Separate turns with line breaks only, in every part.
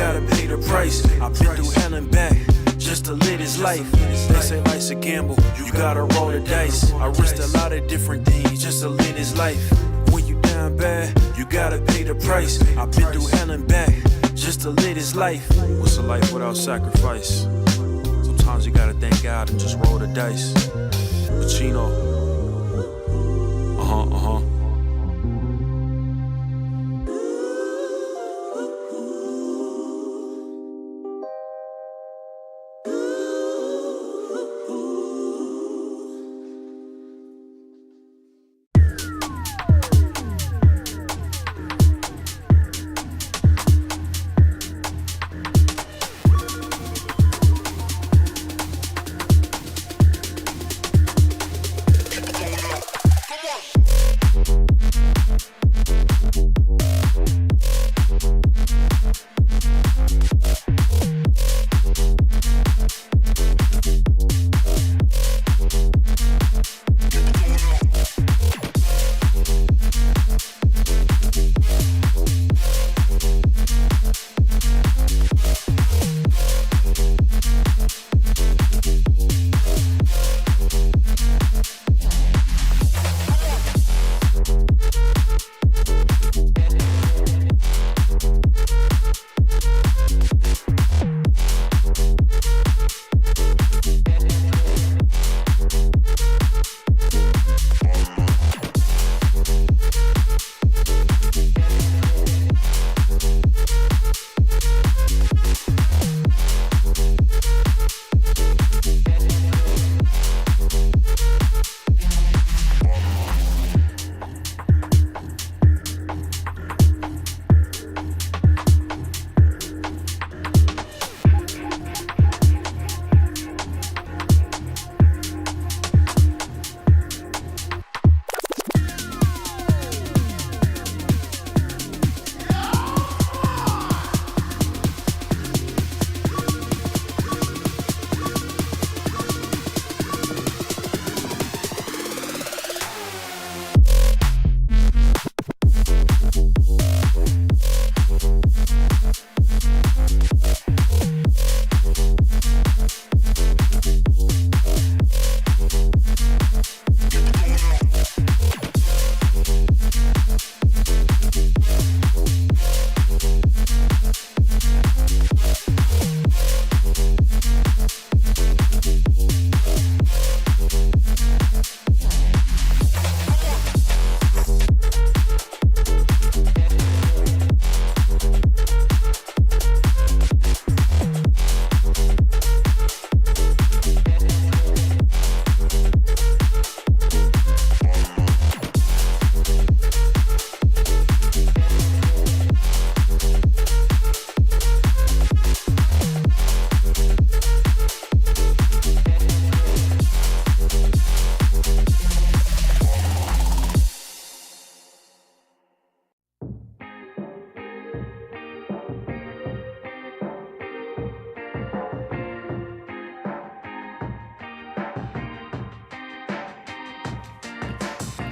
gotta pay the price. I've been through hell and back just to live this life. They say life's a gamble, you gotta roll the dice. I risked a lot of different things just to live this life. When you down bad, you gotta pay the price. I've been through hell and back just to live this life. What's a life without sacrifice? Sometimes you gotta thank God and just roll the dice. Pacino.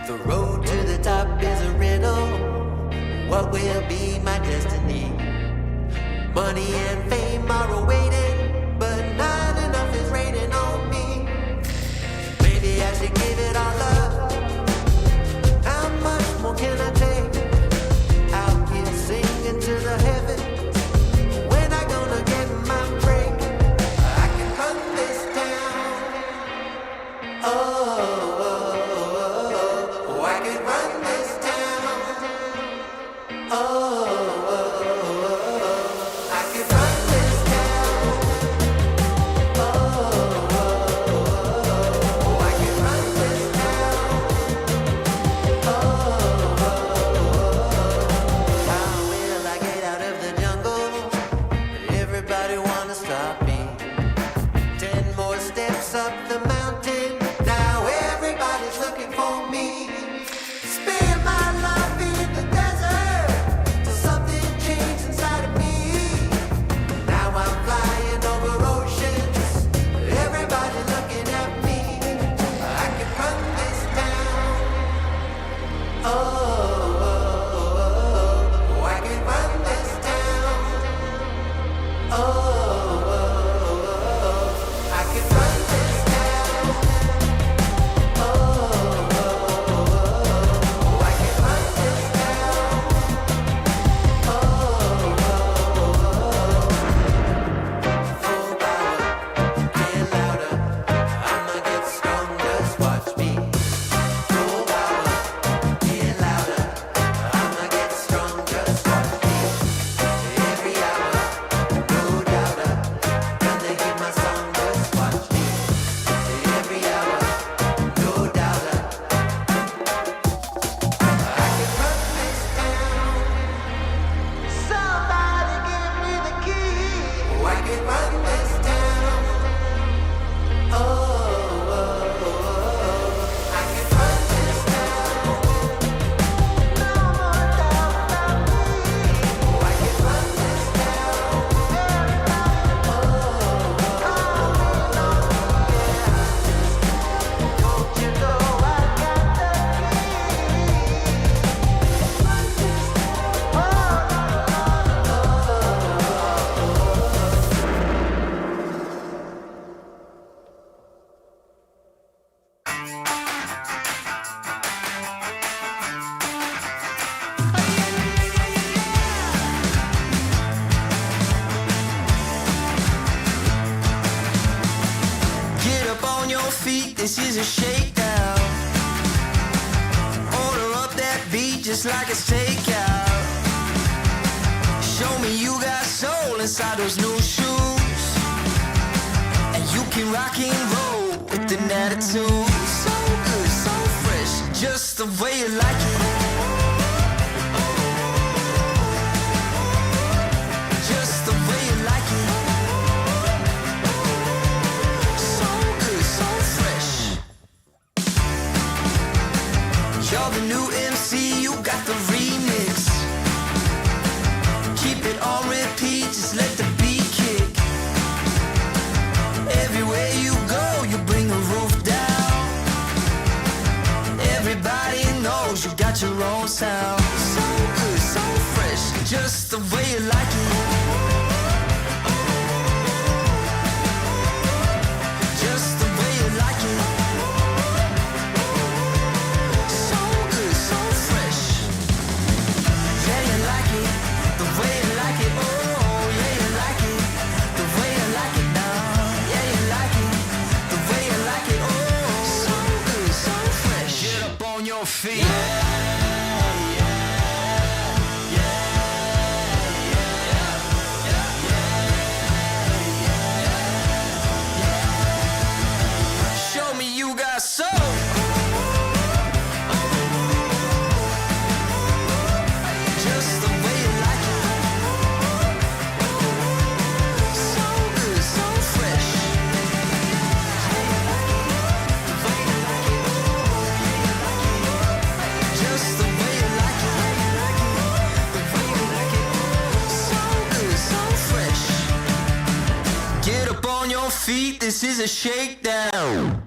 The road to the top is a riddle. What will be my destiny? Money and fame are awaiting, but not enough is raining on me. Maybe I should give it all up. How much more can I take? Out here singing to the heavens. When I gonna get my break? I can run this town. Oh. I can run this town. this is a shakedown. Order up that beat just like it's takeout. Show me you got soul inside those new shoes, and you can rock and roll with an attitude. So good, so fresh, just the way you like it. Just the way you like it. So good, so fresh. You're the new MC, you got the remix. Keep it on repeat, just let the beat kick. Everywhere you go, you bring the roof down. Everybody knows you got your own sound. So good, so fresh, just the way you like it. Just the way you like it. So good, so fresh. Yeah, you like it, the way you like it. Oh, yeah, you like it, the way you like it now. Yeah, you like it, the way you like it. Oh, so good, so fresh. Get up on your feet. Show me you got soul. Just the way you like it. So good, so fresh. Just the way you like it. The way you like it. So good, so fresh. Get up on your feet, this is a shakedown.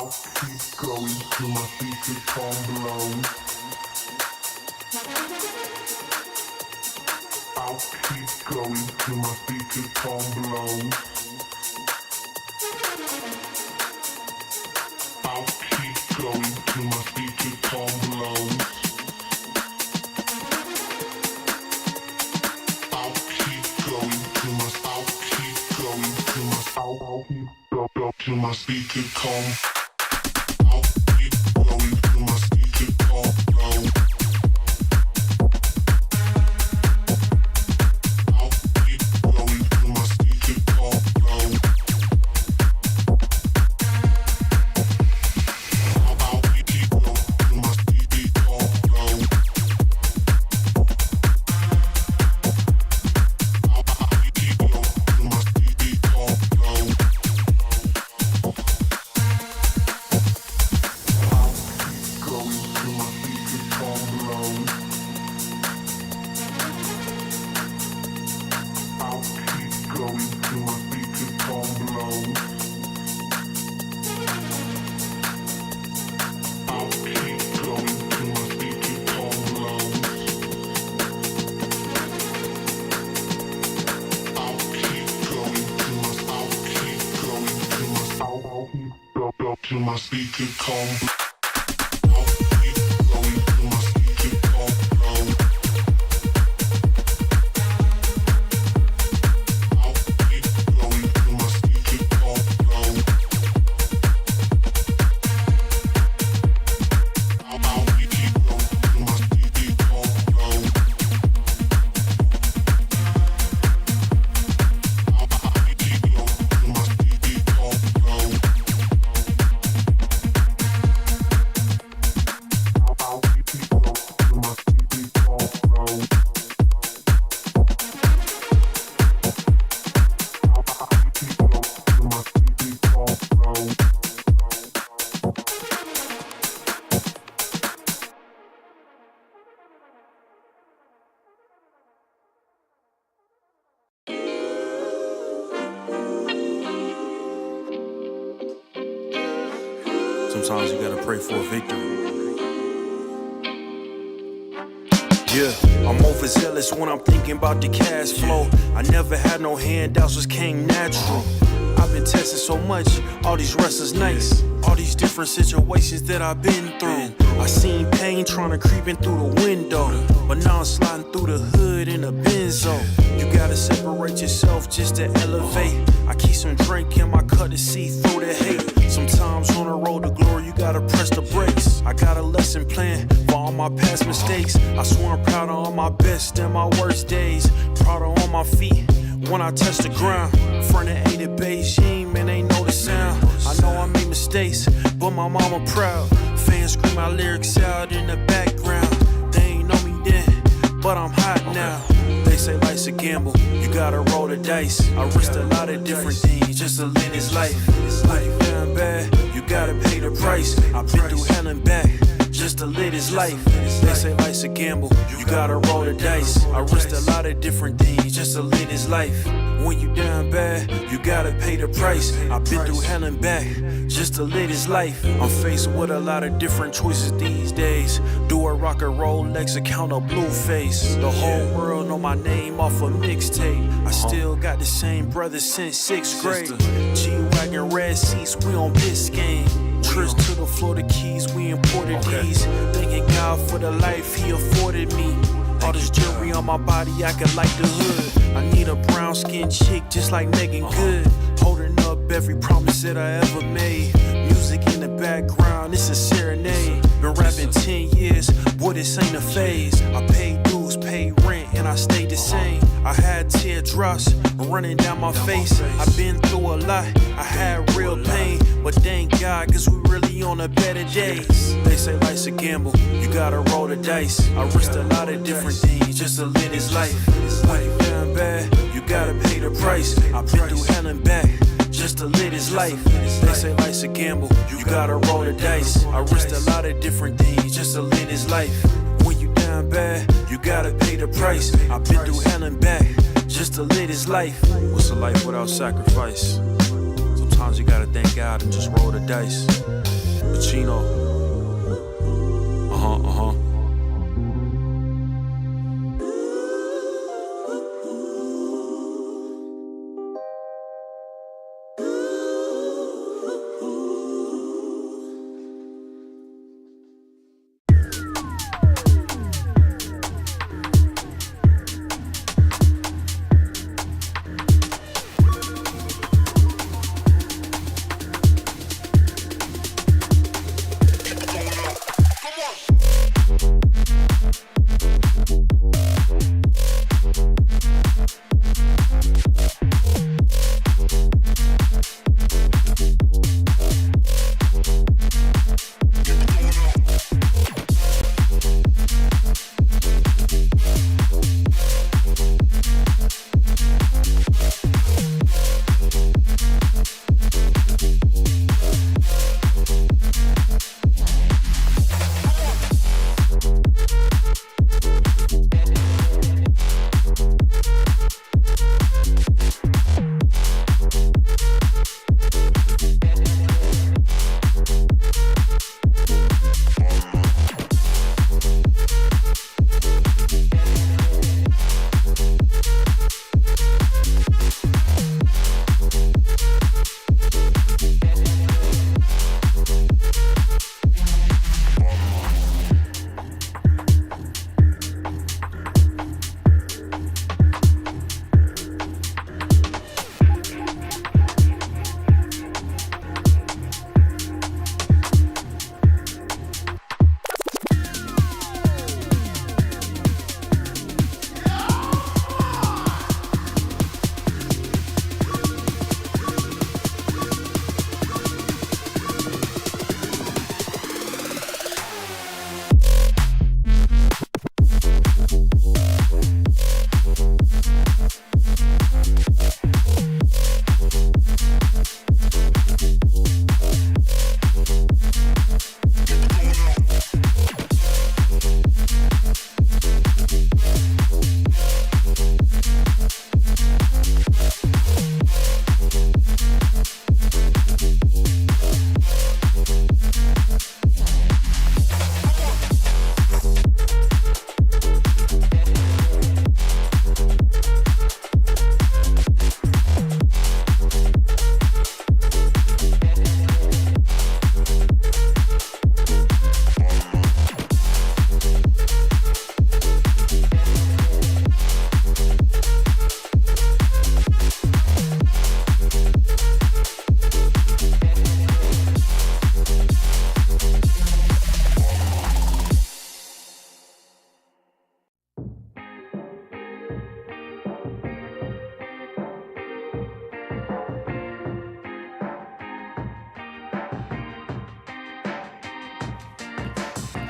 I'll keep going till my speakers come blown. I'll keep going till my speakers come blown. I'll keep going till my speakers come blown. I'll keep going till my till my speakers come. I'll keep going till my speakers come blown. I'll keep going till my speakers come blown. I'll keep going till my speakers come blown. I'll keep going till my speakers come blown. Till my speaker come. I'll keep going till my speaker come blown. I'll keep going till my speaker come blown. I'll keep going till my speaker come blown. I'll keep going till my speaker come blown.
Sometimes you gotta pray for a victory. Yeah, I'm overzealous when I'm thinking about the cash flow. I never had no handouts, just came natural. I've been tested so much, all these wrestlers nice. All these different situations that I've been through. I seen pain trying to creep in through the window, but now I'm sliding through the hood in a Benzo. You gotta separate yourself just to elevate. I keep some drink in my cup to see through the hate. Sometimes on the road to glory, you gotta press the brakes. I got a lesson plan for all my past mistakes. I swear I'm proud of all my best and my worst days. Proud of all my feet when I touch the ground. Front of 8 at Beijing, man, they know the sound. I know I made mistakes, but my mama proud. Fans scream my lyrics out in the background. They ain't know me then, but I'm hot now. They say life's a gamble, you gotta roll the dice. I risked a lot of different things just to live this life. Life down bad, you gotta pay the price. I've been through hell and back just to live this life. They say life's a gamble, you gotta roll the dice. I risked a lot of different things just to live this life. When you down bad, you gotta pay the price. I've been through hell and back just to live this life. I'm faced with a lot of different choices these days. Do a rock and Rolex account a blue face. The whole world know my name off a mixtape. I still got the same brother since 6th grade. G-Wagon, red seats, we on Biscayne. Trips to the Florida Keys, we imported these. Thanking God for the life he afforded me. All this jewelry on my body, I could light the hood. I need a brown skinned chick just like Megan Good. Holding up every promise that I ever made. Music in the background, it's a serenade. Been rapping 10 years, boy, this ain't a phase. I paid dues, paid rent, and I stayed the same. I had teardrops running down my face. I've been through a lot, I had real pain. But thank God, cause we really on the better days. They say life's a gamble, you gotta roll the dice. I risked a lot of different things just to live this life. When you down bad, you gotta pay the price. I've been through hell and back just to live this life. They say life's a gamble, you gotta roll the dice. I risked a lot of different things just to live this life. When you down bad, you gotta pay the price. I've been through hell and back just to live this life. What's a life without sacrifice? Sometimes you gotta thank God and just roll the dice. Pacino.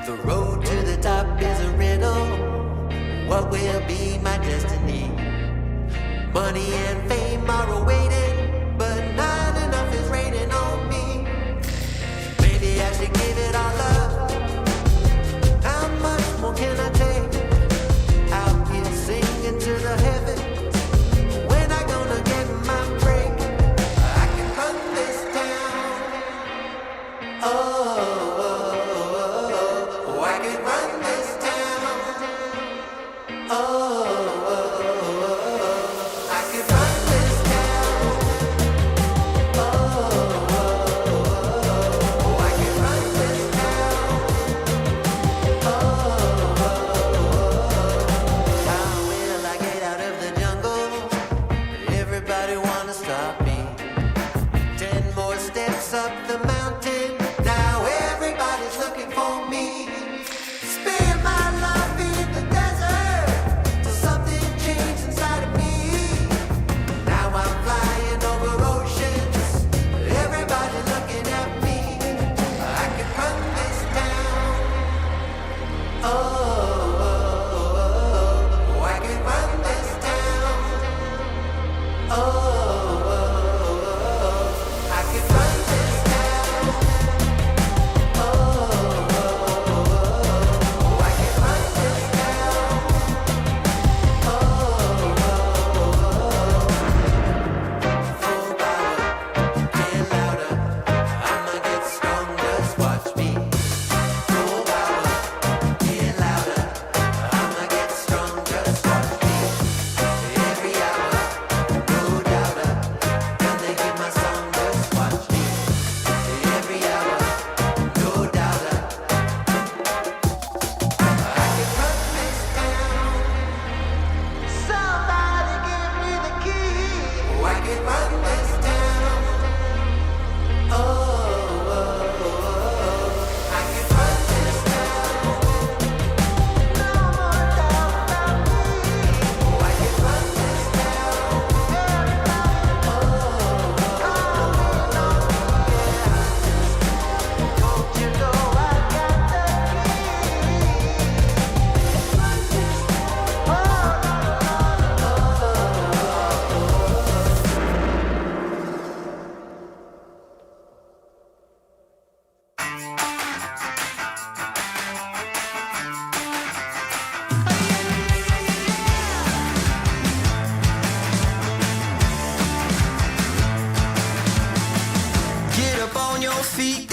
The road to the top is a riddle. What will be my destiny? Money and fame are awaiting, but not enough is raining on me. Maybe I should give it all up. How much more can I take? Out here singing to the heavens. When I gonna get my break? I can run this town. Oh, I can run this town. Oh, I can run this town.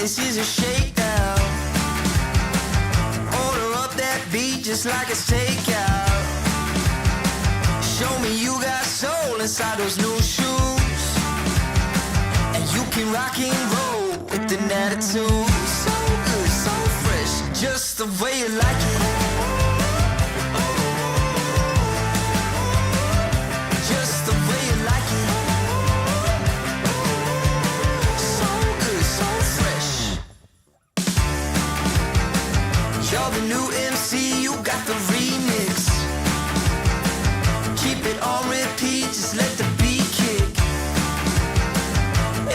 this is a shakedown. Order up that beat just like it's takeout. Show me you got soul inside those new shoes, and you can rock and roll with an attitude. So good, so fresh, just the way you like it. Just the way you like it. So good, so fresh. You're the new MC, you got the remix. Keep it on repeat, just let the beat kick.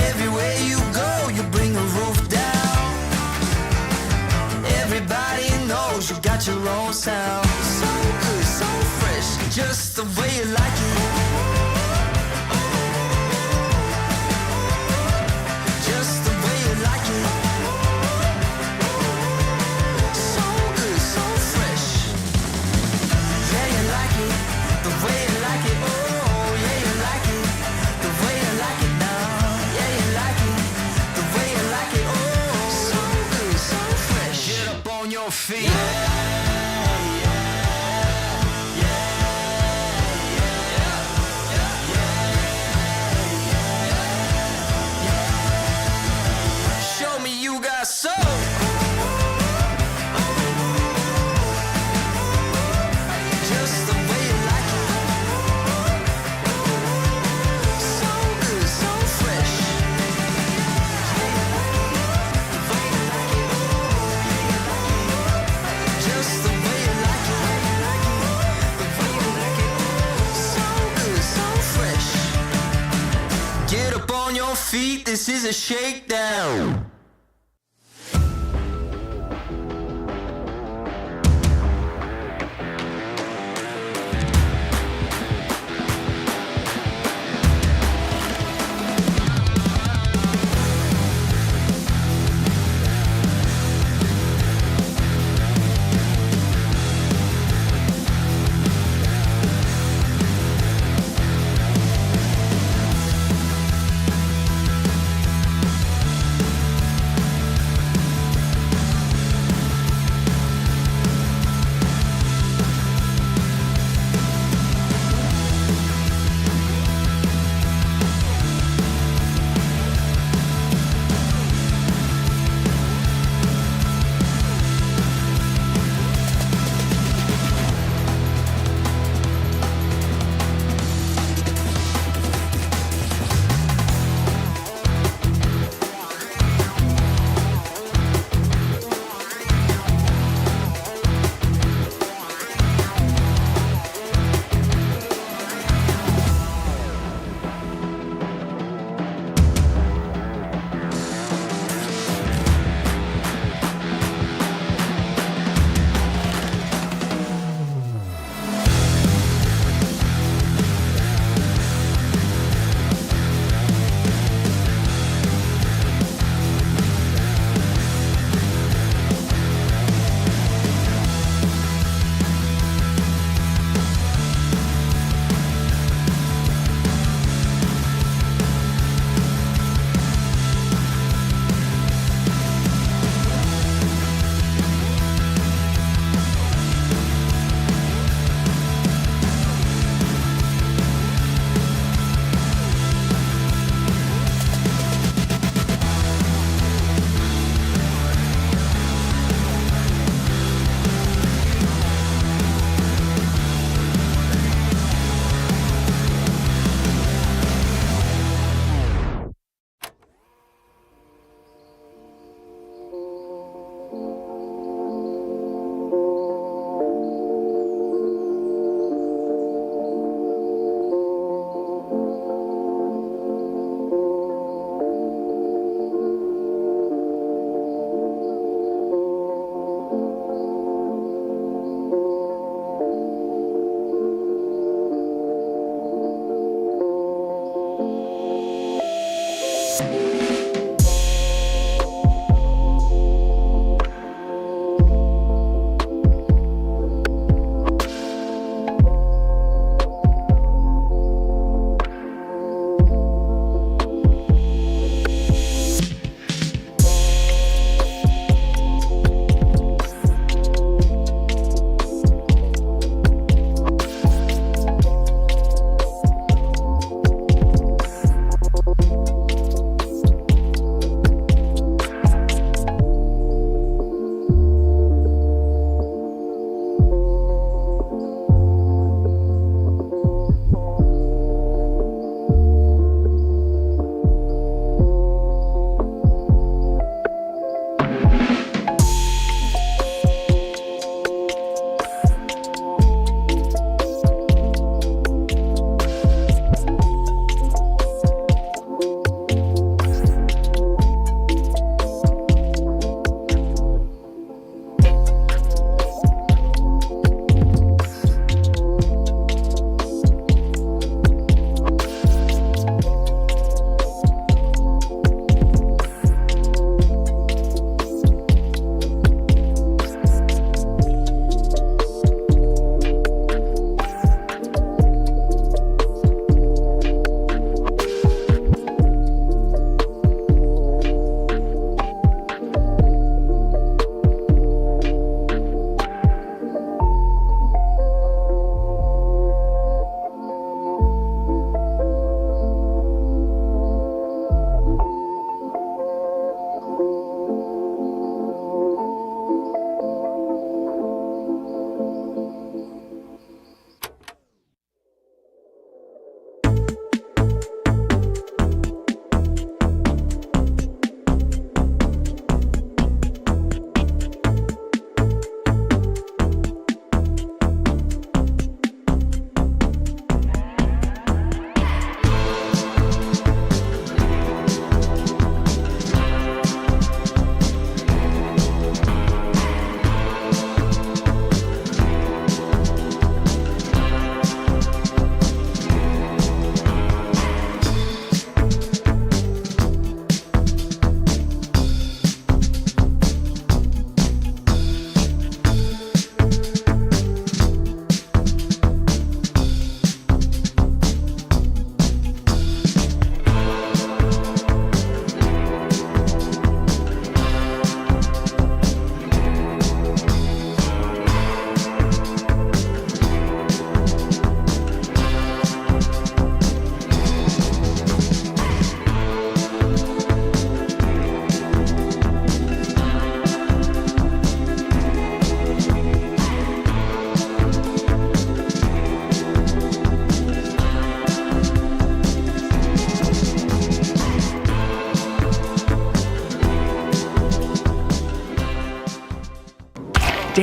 Everywhere you go, you bring the roof down. Everybody knows you got your own sound. So good, so fresh, just the way you like it. Just the way you like it. So good, so fresh. Yeah, you like it, the way you like it. Oh, yeah, you like it, the way you like it now. Yeah, you like it, the way you like it. Oh, so good, so fresh. Get up on your feet. Show me you got soul. Just the way you like it. So good, so fresh. Just the way you like it. The way you like it. So good, so fresh. Get up on your feet, this is a shakedown.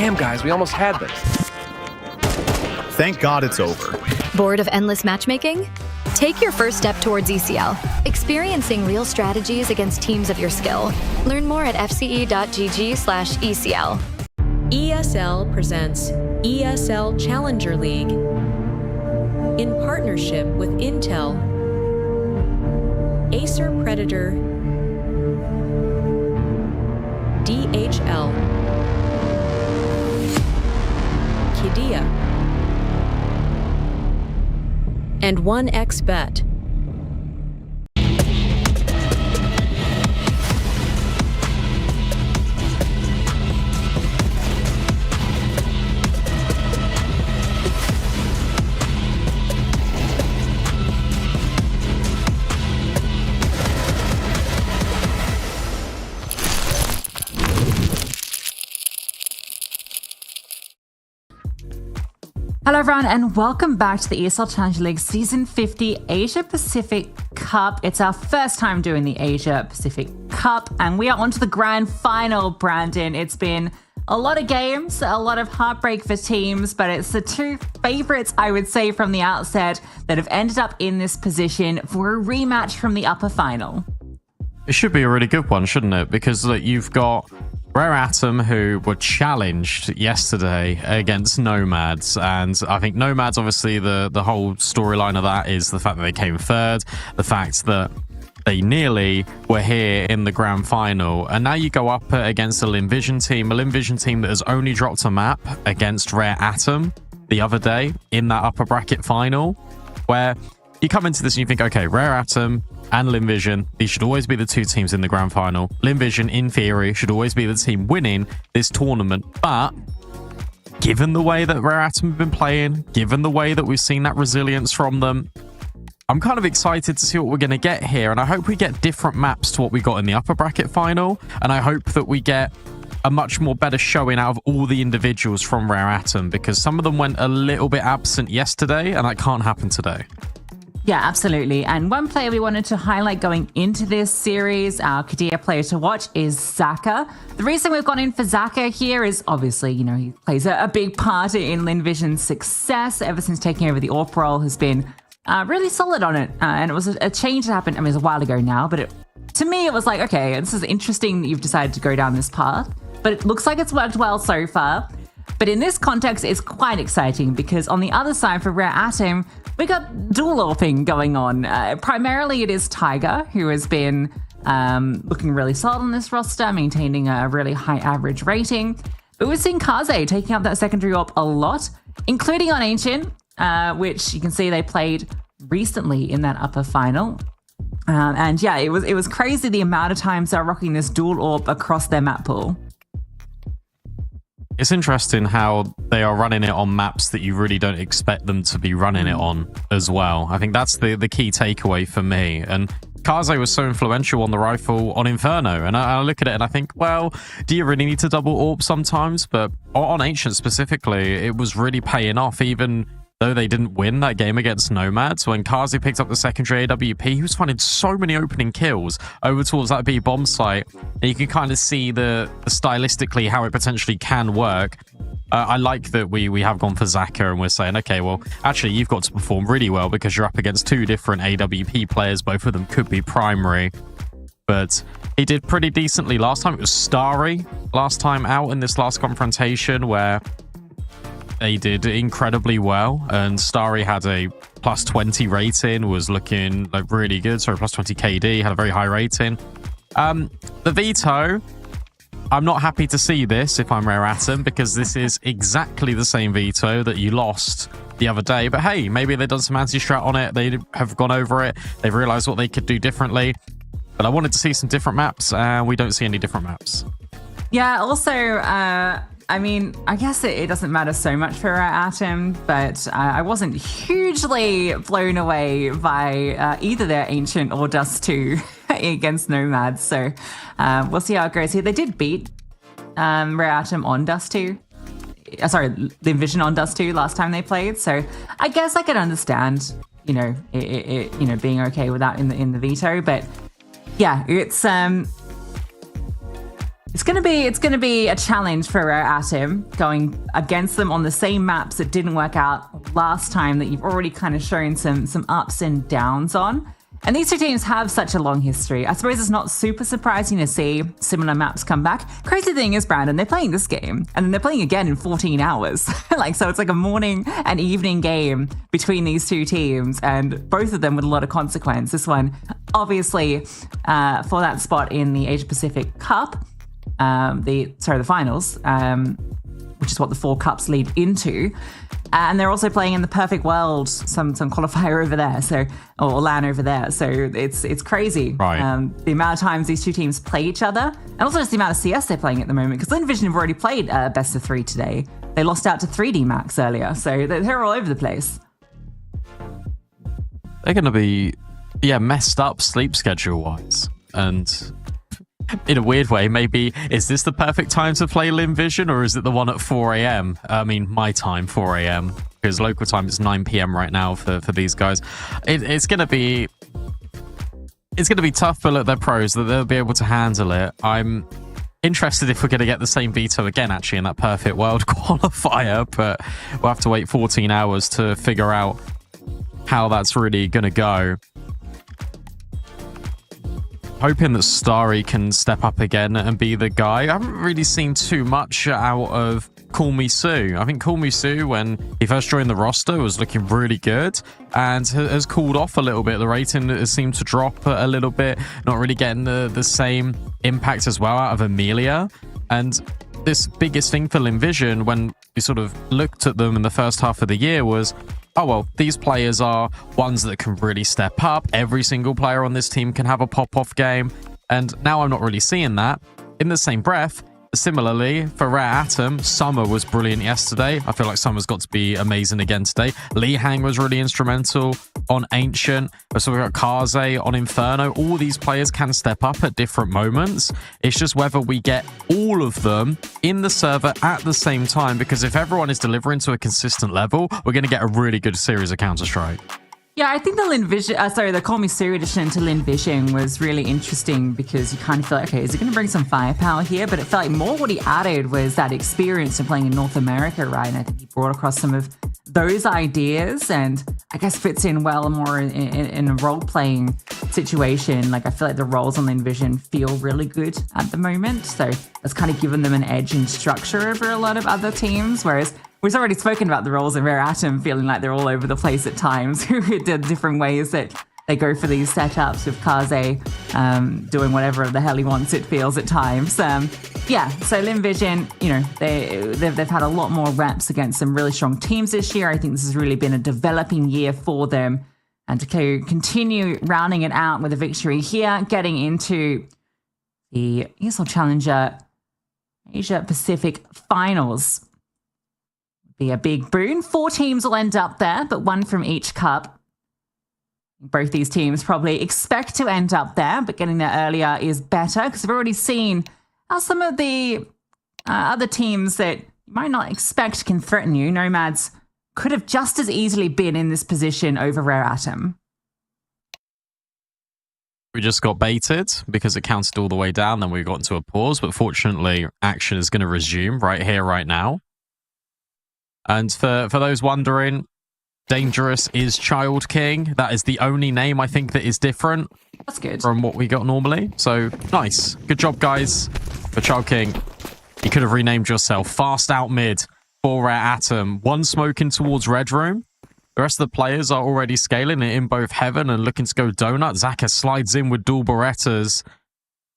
Damn, guys, we almost had this.
Thank God it's over.
Bored of endless matchmaking? Take your first step towards ECL, experiencing real strategies against teams of your skill. Learn more at fce.gg/ECL.
ESL presents ESL Challenger League in partnership with Intel, Acer Predator, DHL, Kidia, and 1xBet.
Hello everyone and welcome back to the ESL Challenger League Season 50 Asia Pacific Cup. It's our first time doing the Asia Pacific Cup and we are on to the grand final, Brandon. It's been a lot of games, a lot of heartbreak for teams, but it's the two favorites, I would say, from the outset that have ended up in this position for a rematch from the upper final.
It should be a really good one, shouldn't it? Because you've got Rare Atom, who were challenged yesterday against Nomads, and I think Nomads, obviously, the whole storyline of that is the fact that they came third, the fact that they nearly were here in the grand final, and now you go up against a Lynn Vision team that has only dropped a map against Rare Atom the other day in that upper bracket final, where you come into this and you think, okay, Rare Atom and Lynn Vision, these should always be the two teams in the grand final. Lynn Vision, in theory, should always be the team winning this tournament. But given the way that Rare Atom have been playing, given the way that we've seen that resilience from them, I'm kind of excited to see what we're going to get here. And I hope we get different maps to what we got in the upper bracket final. And I hope that we get a much more better showing out of all the individuals from Rare Atom, because some of them went a little bit absent yesterday, and that can't happen today.
Yeah, absolutely. And one player we wanted to highlight going into this series, our Kidia player to watch, is Zaka. The reason we've gone in for Zaka here is obviously, you know, he plays a big part in Lynn Vision's success ever since taking over the AWP role, has been really solid on it. And it was a change that happened, I mean, it was a while ago now, but to me, it was like, okay, this is interesting that you've decided to go down this path, but it looks like it's worked well so far. But in this context, it's quite exciting because on the other side for Rare Atom, we got dual AWPing going on. Primarily, it is Tiger, who has been looking really solid on this roster, maintaining a really high average rating. But we've seen Kaze taking up that secondary AWP a lot, including on Ancient, which you can see they played recently in that upper final. And yeah, it was crazy the amount of times they're rocking this dual AWP across their map pool.
It's interesting how they are running it on maps that you really don't expect them to be running it on as well. I think that's the key takeaway for me. And Kaze was so influential on the rifle on Inferno. And I look at it and I think, well, do you really need to double AWP sometimes? But on Ancient specifically, it was really paying off, even though they didn't win that game against Nomads. When Kaze picked up the secondary AWP, he was finding so many opening kills over towards that B bomb site. And you can kind of see the stylistically how it potentially can work. I like that we have gone for Zaka and we're saying, okay, well, actually, you've got to perform really well because you're up against two different AWP players. Both of them could be primary. But he did pretty decently last time. It was Starry last time out in this last confrontation where they did incredibly well, and Starry had a plus 20 rating, was looking like really good. Sorry, plus 20 KD, had a very high rating. The veto, I'm not happy to see this if I'm Rare Atom, because this is exactly the same veto that you lost the other day. But hey, maybe they've done some anti-strat on it. They have gone over it. They've realized what they could do differently. But I wanted to see some different maps, and we don't see any different maps.
Yeah, also, I mean, I guess it doesn't matter so much for Atom, but I wasn't hugely blown away by either their Ancient or Dust 2 against Nomads. So we'll see how it goes here. They did beat Rare Atom on Dust 2. Sorry, Lynn Vision on Dust 2 last time they played. So I guess I can understand, you know, it being okay with that in the veto. But yeah, it's It's gonna be a challenge for Rare Atom going against them on the same maps that didn't work out last time, that you've already kind of shown some ups and downs on. And these two teams have such a long history. I suppose it's not super surprising to see similar maps come back. Crazy thing is, Brandon, they're playing this game and then they're playing again in 14 hours. So it's like a morning and evening game between these two teams, and both of them with a lot of consequence. This one, obviously, for that spot in the Asia Pacific Cup, the finals, which is what the 4 cups lead into. And they're also playing in the perfect world, some qualifier over there, or LAN over there. So it's crazy.
Right.
The amount of times these two teams play each other, and also just the amount of CS they're playing at the moment. Because Lynn Vision have already played best of 3 today. They lost out to 3D Max earlier, so they're all over the place.
They're going to be, messed up sleep schedule wise, and in a weird way, maybe, is this the perfect time to play Lynn Vision, or is it the one at 4 a.m? I mean, my time, 4 a.m, because local time is 9 p.m. right now for these guys. It's going to be tough, but look, they're pros, that they'll be able to handle it. I'm interested if we're going to get the same veto again, actually, in that perfect world qualifier, but we'll have to wait 14 hours to figure out how that's really going to go. Hoping that Starry can step up again and be the guy. I haven't really seen too much out of Call Me Sue. I think Call Me Sue, when he first joined the roster, was looking really good and has cooled off a little bit. The rating has seemed to drop a little bit, not really getting the same impact as well out of Amelia. And this biggest thing for Lynn Vision, when we sort of looked at them in the first half of the year, was, oh, well, these players are ones that can really step up. Every single player on this team can have a pop-off game. And now I'm not really seeing that. In the same breath, similarly, for Rare Atom, Summer was brilliant yesterday. I feel like Summer's got to be amazing again today. Lee Hang was really instrumental on Ancient. So we've got Kaze on Inferno. All these players can step up at different moments. It's just whether we get all of them in the server at the same time, because if everyone is delivering to a consistent level, we're going to get a really good series of Counter-Strike.
Yeah, I think the Lynn Vision, the Call Me Sue addition to Lynn Vision was really interesting, because you kind of feel like, okay, is it going to bring some firepower here? But it felt like more what he added was that experience of playing in North America, right? And I think he brought across some of those ideas, and I guess fits in well more in a role-playing situation. Like, I feel like the roles on Lynn Vision feel really good at the moment. So that's kind of given them an edge in structure over a lot of other teams, whereas we've already spoken about the roles of Rare Atom feeling like they're all over the place at times, with the different ways that they go for these setups, with Kaze doing whatever the hell he wants, it feels at times. So Lynn Vision, they've had a lot more reps against some really strong teams this year. I think this has really been a developing year for them. And to continue rounding it out with a victory here, getting into the ESL Challenger Asia Pacific Finals. Be a big boon. 4 teams will end up there, but 1 from each cup. Both these teams probably expect to end up there, but getting there earlier is better, because we've already seen how some of the other teams that you might not expect can threaten you. Nomads could have just as easily been in this position over Rare Atom.
We just got baited because it counted all the way down, then we got into a pause, but fortunately action is going to resume right here, right now. And for those wondering, Dangerous is Child King. That is the only name I think that is different.
That's good.
From what we got normally. So, nice. Good job, guys. For Child King, you could have renamed yourself. Fast out mid for Rare Atom. 1 smoking towards Red Room. The rest of the players are already scaling it in both Heaven and looking to go Donut. Zaka slides in with dual Berettas.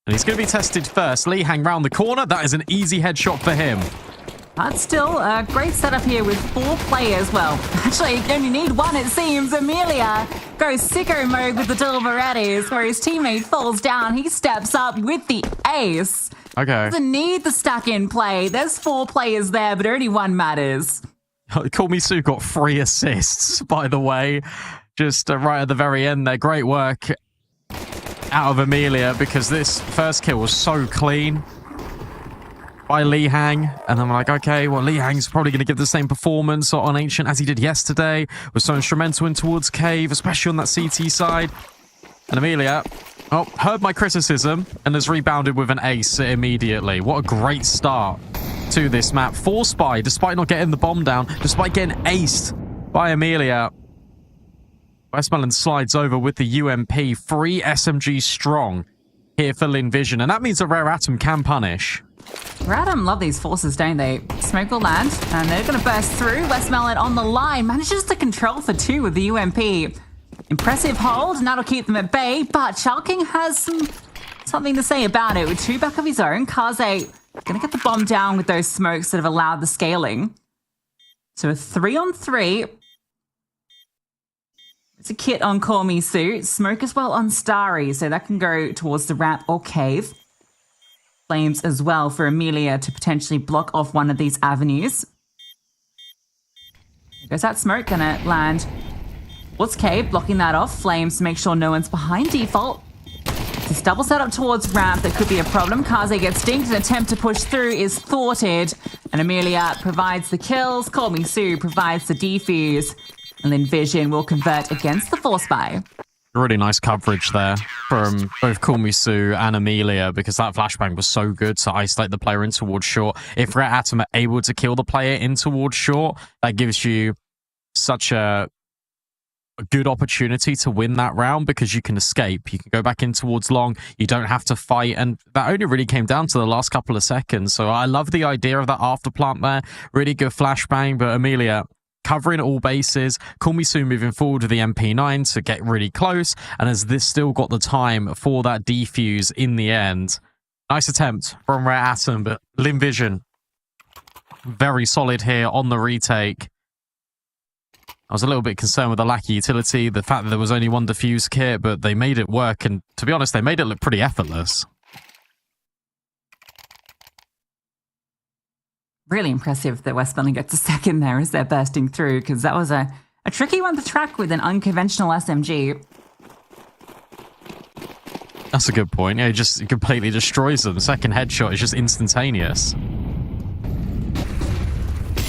And he's going to be tested first. Lee Hang round the corner. That is an easy headshot for him.
But still, a great setup here with 4 players. Well, actually, you only need 1, it seems. Amelia goes sicko mode with the dual Berettas, where his teammate falls down. He steps up with the ace.
Okay.
Doesn't need the stack in play. There's 4 players there, but only 1 matters.
Call Me Sue got 3 assists, by the way. Just right at the very end there. Great work out of Amelia, because this first kill was so clean by Lee Hang, and I'm like, okay, well, Lee Hang's probably going to give the same performance on Ancient as he did yesterday. Was so instrumental in towards Cave, especially on that CT side. And Amelia Oh, heard my criticism and has rebounded with an ace immediately. What a great start to this map for Spy, despite not getting the bomb down, despite getting aced by Amelia. Westmelon slides over with the UMP, 3 SMG strong here for Lynn Vision, and that means that Rare Atom can punish.
Rare Atom love these forces, don't they? Smoke will land, and they're going to burst through. Westmelon on the line, manages to control for 2 with the UMP. Impressive hold, and that'll keep them at bay, but Sharking has something to say about it. With 2 back of his own, Kaze going to get the bomb down with those smokes that have allowed the scaling. So a 3-on-3. It's a kit on Call Me Sue. Smoke as well on Starry, so that can go towards the ramp or cave. Flames as well for Amelia to potentially block off one of these avenues. There's that smoke, gonna land. What's cave? Blocking that off. Flames to make sure no one's behind default. This double setup towards ramp, that could be a problem. Kaze gets dinked. An attempt to push through is thwarted. And Amelia provides the kills. Call Me Sue provides the defuse. And then Vision will convert against the Force Buy.
Really nice coverage there from both Call Me Sue and Amelia, because that flashbang was so good to isolate the player in towards short. If Rare Atom are able to kill the player in towards short, that gives you such a good opportunity to win that round, because you can escape. You can go back in towards long. You don't have to fight. And that only really came down to the last couple of seconds. So I love the idea of that after plant there. Really good flashbang, but Amelia covering all bases. Call Me Soon moving forward with the MP9 to get really close, and has this still got the time for that defuse in the end. Nice attempt from Rare Atom, but Lynn Vision very solid here on the retake. I was a little bit concerned with the lack of utility, the fact that there was only 1 defuse kit, but they made it work, and to be honest, they made it look pretty effortless.
Really impressive that Westmelon gets a second there as they're bursting through, because that was a tricky one to track with an unconventional SMG.
That's a good point. Yeah, he just completely destroys them. The second headshot is just instantaneous.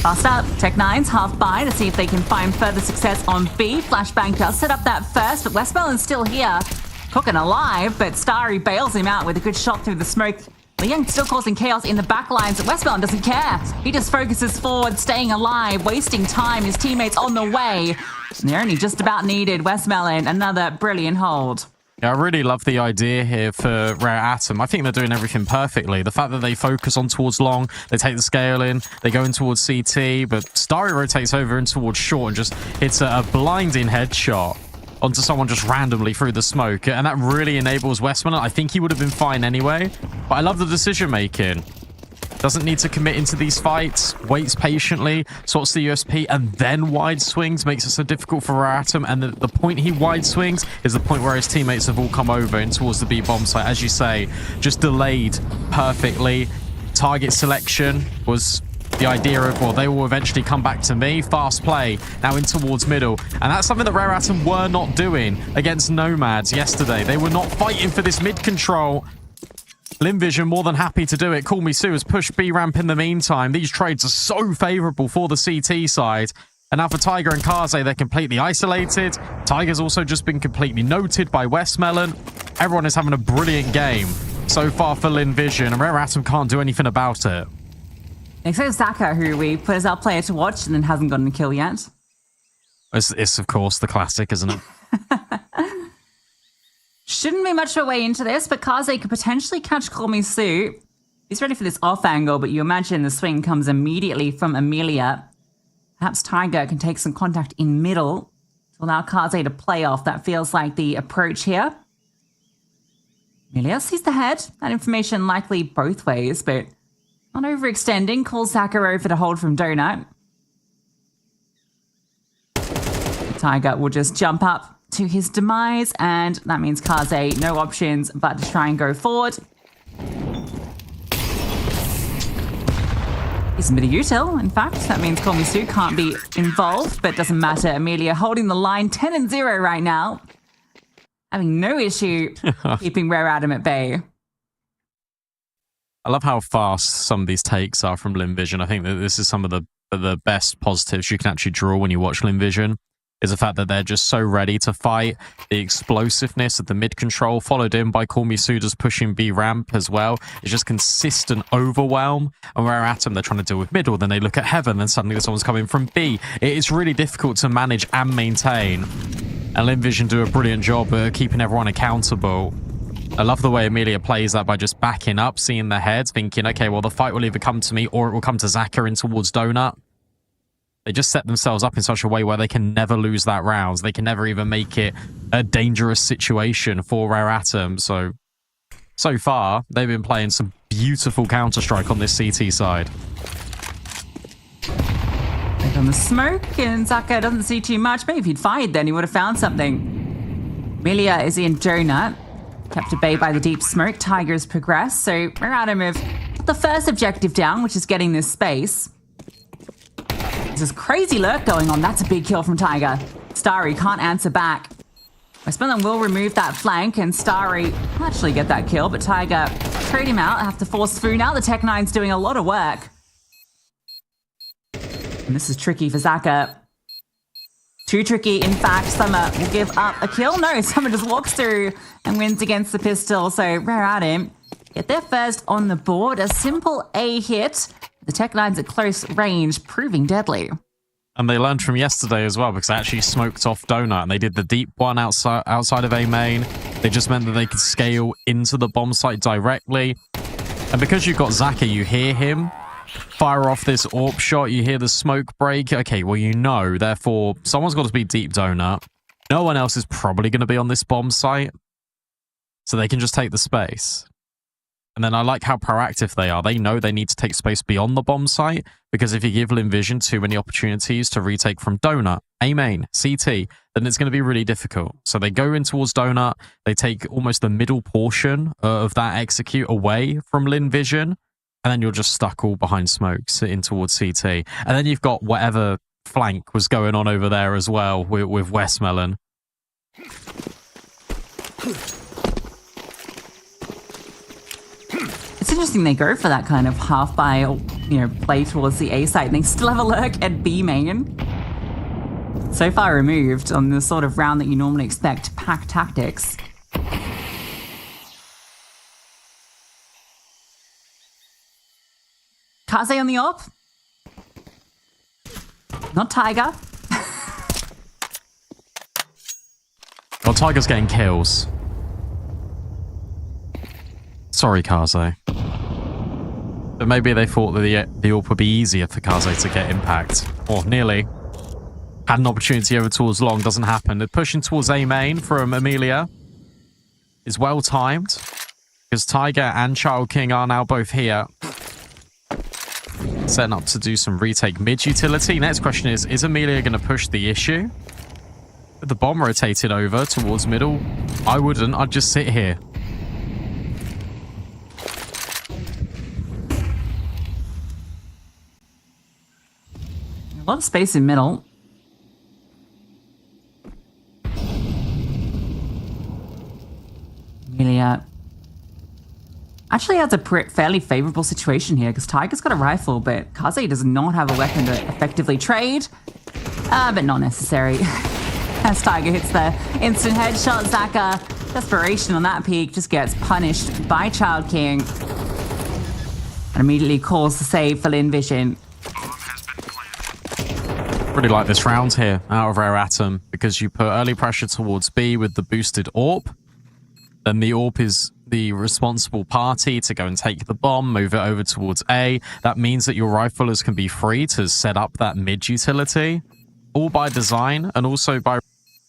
Fast up, Tech9's half by to see if they can find further success on B. Flashbang does set up that first, but Westmelon's still here, cooking alive, but Starry bails him out with a good shot through the smoke. Lynn still causing chaos in the back lines, but Westmelon doesn't care. He just focuses forward, staying alive, wasting time. His teammates on the way. And they're only just about needed. Westmelon, another brilliant hold.
Yeah, I really love the idea here for Rare Atom. I think they're doing everything perfectly. The fact that they focus on towards long, they take the scale in, they go in towards CT, but Starry rotates over in towards short and just hits a blinding headshot onto someone just randomly through the smoke. And that really enables Westmelon. I think he would have been fine anyway, but I love the decision making. Doesn't need to commit into these fights, waits patiently, sorts the USP, and then wide swings, makes it so difficult for Rare Atom. And the point he wide swings is the point where his teammates have all come over in towards the B bomb site. As you say, just delayed perfectly. Target selection was the idea of, well, they will eventually come back to me. Fast play, now in towards middle. And that's something that Rare Atom were not doing against Nomads yesterday. They were not fighting for this mid control. Lynn Vision more than happy to do it. Call Me Sue has pushed B ramp in the meantime. These trades are so favorable for the CT side. And now for Tiger and Kaze, they're completely isolated. Tiger's also just been completely noted by Westmelon. Everyone is having a brilliant game so far for Lynn Vision, and Rare Atom can't do anything about it.
Except Zaka, who we put as our player to watch and then hasn't gotten a kill yet.
It's of course the classic, isn't it?
Shouldn't be much of a way into this, but Kaze could potentially catch Call Me Sue. He's ready for this off angle, but you imagine the swing comes immediately from Amelia. Perhaps Tiger can take some contact in middle to allow Kaze to play off. That feels like the approach here. Amelia sees the head. That information likely both ways, but not overextending. Calls Zaka over to hold from Donut. Tiger will just jump up to his demise, and that means Kaze no options but to try and go forward. He's a bit of util, in fact. That means Call Me Sue can't be involved, but doesn't matter. Amelia holding the line 10-0 right now. Having no issue keeping Rare Atom at bay.
I love how fast some of these takes are from Lynn Vision. I think that this is some of the best positives you can actually draw when you watch Lynn Vision. is the fact that they're just so ready to fight. The explosiveness of the mid control, followed in by Call Me Suda's pushing B ramp as well. It's just consistent overwhelm. And where Atom, they're trying to deal with middle, then they look at Heaven, then suddenly someone's coming from B. It is really difficult to manage and maintain. And Lynn Vision do a brilliant job of keeping everyone accountable. I love the way Amelia plays that by just backing up, seeing the head, thinking, okay, well, the fight will either come to me or it will come to Zaka in towards Donut. They just set themselves up in such a way where they can never lose that round. They can never even make it a dangerous situation for Rare Atom. So far, they've been playing some beautiful Counter-Strike on this CT side.
Like on the smoke, and Zaka doesn't see too much. Maybe if he'd fired then, he would have found something. Amelia is in Donut. Kept at bay by the deep smoke. Tigers progress. So Rare Atom have got the first objective down, which is getting this space. There's this crazy lurk going on. That's a big kill from Tiger. Starry can't answer back. Westmoreland will remove that flank, and Starry will actually get that kill, but Tiger trade him out. Have to force through. Now the Tech-9's doing a lot of work. And this is tricky for Zaka. Too tricky, in fact. Summer will give up a kill. No, Summer just walks through and wins against the pistol. So Rare Atom get their first on the board. A simple A hit. The Tech-9's at close range, proving deadly.
And they learned from yesterday as well, because they actually smoked off Donut, and they did the deep one outside of A main. They just meant that they could scale into the bomb site directly. And because you've got Zaka, you hear him fire off this AWP shot, you hear the smoke break. Okay, well, you know, therefore, someone's got to be deep Donut. No one else is probably going to be on this bomb site, so they can just take the space. And then I like how proactive they are. They know they need to take space beyond the bomb site, because if you give Lynn Vision too many opportunities to retake from Donut, A main, CT, then it's going to be really difficult. So they go in towards Donut, they take almost the middle portion of that execute away from Lynn Vision, and then you're just stuck all behind smokes in towards CT. And then you've got whatever flank was going on over there as well with Westmelon.
It's interesting they go for that kind of half by, play towards the A site, and they still have a lurk at B main. So far removed on the sort of round that you normally expect pack tactics. Kaze on the op. Not Tiger.
Well, Tiger's getting kills. Sorry, Kaze. But maybe they thought that the AWP would be easier for Kaze to get impact. Or nearly. Had an opportunity over towards long, doesn't happen. They're pushing towards A main from Amelia. Is well timed. Because Tiger and Child King are now both here. Setting up to do some retake mid utility. Next question is Amelia going to push the issue? With the bomb rotated over towards middle, I wouldn't. I'd just sit here.
A lot of space in middle. Amelia actually has a fairly favorable situation here, because Tiger's got a rifle, but Kaze does not have a weapon to effectively trade. But not necessary. As Tiger hits the instant headshot, Zaka, desperation on that peak, just gets punished by Child King. And immediately calls the save for Lynn Vision.
Really like this round here out of Rare Atom, because you put early pressure towards B with the boosted AWP. Then the AWP is the responsible party to go and take the bomb, move it over towards A. That means that your riflers can be free to set up that mid utility, all by design and also by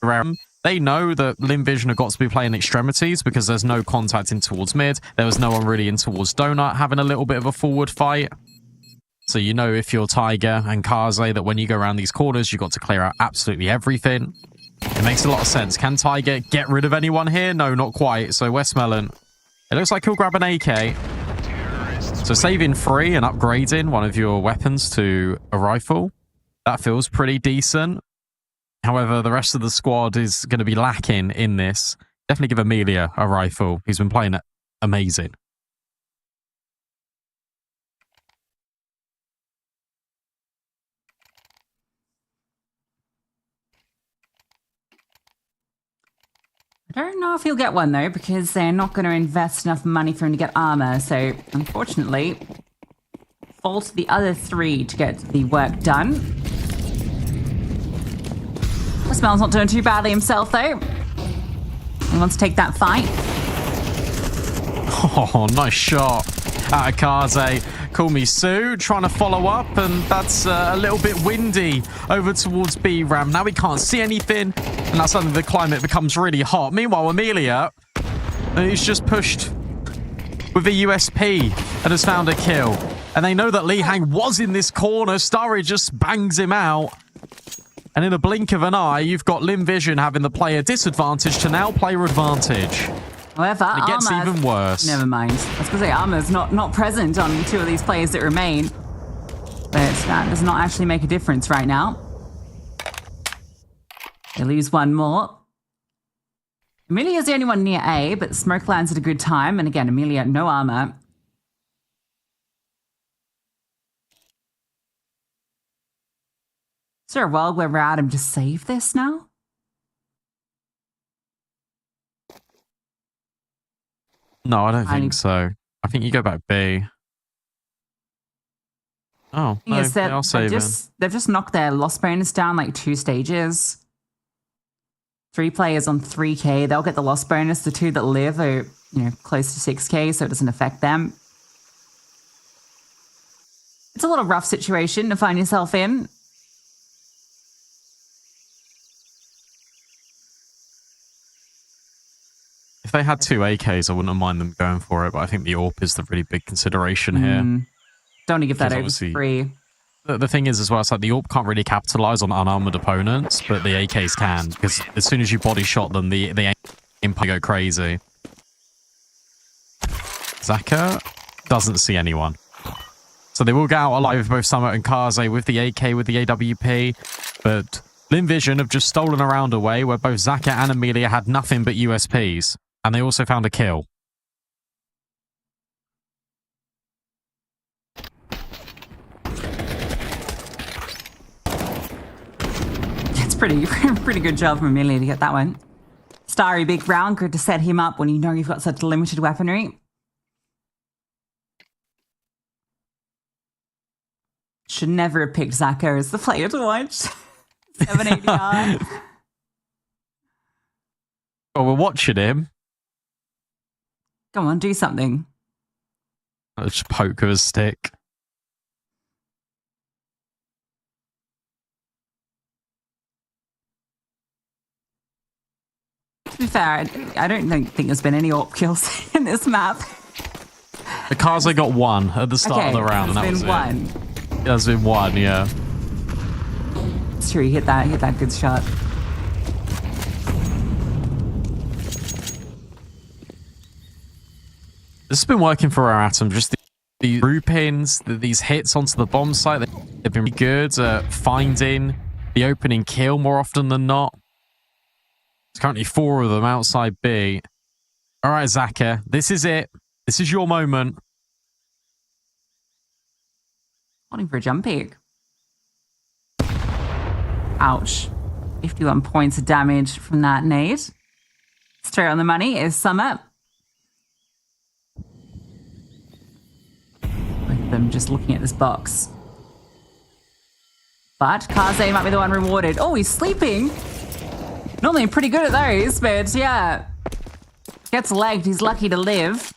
Rare. They know that Lynn Vision have got to be playing extremities because there's no contact in towards mid. There was no one really in towards Donut having a little bit of a forward fight. So you know, if you're Tiger and Kaze, that when you go around these corners, you've got to clear out absolutely everything. It makes a lot of sense. Can Tiger get rid of anyone here? No, not quite. So Westmelon, it looks like he'll grab an AK. So saving free and upgrading one of your weapons to a rifle, that feels pretty decent. However, the rest of the squad is going to be lacking in this. Definitely give Amelia a rifle. He's been playing it amazing.
I don't know if he'll get one though, because they're not going to invest enough money for him to get armor. So unfortunately, fall to the other 3 to get the work done. Westmel's not doing too badly himself though. He wants to take that fight.
Oh, nice shot out of Kaze. Call me Sue, trying to follow up, and that's a little bit windy over towards B-Ram. Now we can't see anything, and that's suddenly the climate becomes really hot. Meanwhile, Amelia, he's just pushed with a USP and has found a kill. And they know that Li Hang was in this corner. Starry just bangs him out. And in a blink of an eye, you've got Lynn Vision having the player disadvantage to now player advantage.
However,
it gets even worse.
Never mind. I was going to say armor's not present on 2 of these players that remain. But that does not actually make a difference right now. They lose 1 more. Amelia's the only one near A, but Smoke lands at a good time. And again, Amelia, no armor. Is there a world where we're at him to save this now?
No, I don't think so. I think you go back B. Oh, no,
Yes,
they are saving.
they've just knocked their loss bonus down like 2 stages. 3 players on 3k, they'll get the loss bonus. The 2 that live are, close to 6k, so it doesn't affect them. It's a little rough situation to find yourself in.
If they had 2 AKs, I wouldn't mind them going for it, but I think the AWP is the really big consideration here.
Don't want to give that over free.
The thing is as well, it's like the AWP can't really capitalize on unarmored opponents, but the AKs can, because as soon as you body shot them, the aim go crazy. Zaka doesn't see anyone. So they will get out alive with both Summit and Kaze with the AK, with the AWP, but Lynn Vision have just stolen a round away where both Zaka and Amelia had nothing but USPs. And they also found a kill.
It's pretty good job from Amelia to get that one. Starry, big round, good to set him up when you know you've got such limited weaponry. Should never have picked Zaka as the player to watch. 780R.
Well, we're watching him.
Come on, do something.
I'll just poke with a stick.
To be fair, I don't think there's been any AWP kills in this map.
The Kaze got 1 at the start of the round, and that was
one.
it. There's been 1, yeah.
It's true, he hit that good shot.
This has been working for our Atom. Just the groupings, these hits onto the bomb site, they've been really good at finding the opening kill more often than not. There's currently 4 of them outside B. All right, Zaka, this is it. This is your moment.
Wanting for a jump peek. Ouch. 51 points of damage from that nade. Straight on the money is Summit. With them just looking at this box. But Kaze might be the one rewarded. Oh, he's sleeping. Normally pretty good at those, but yeah. Gets legged, he's lucky to live.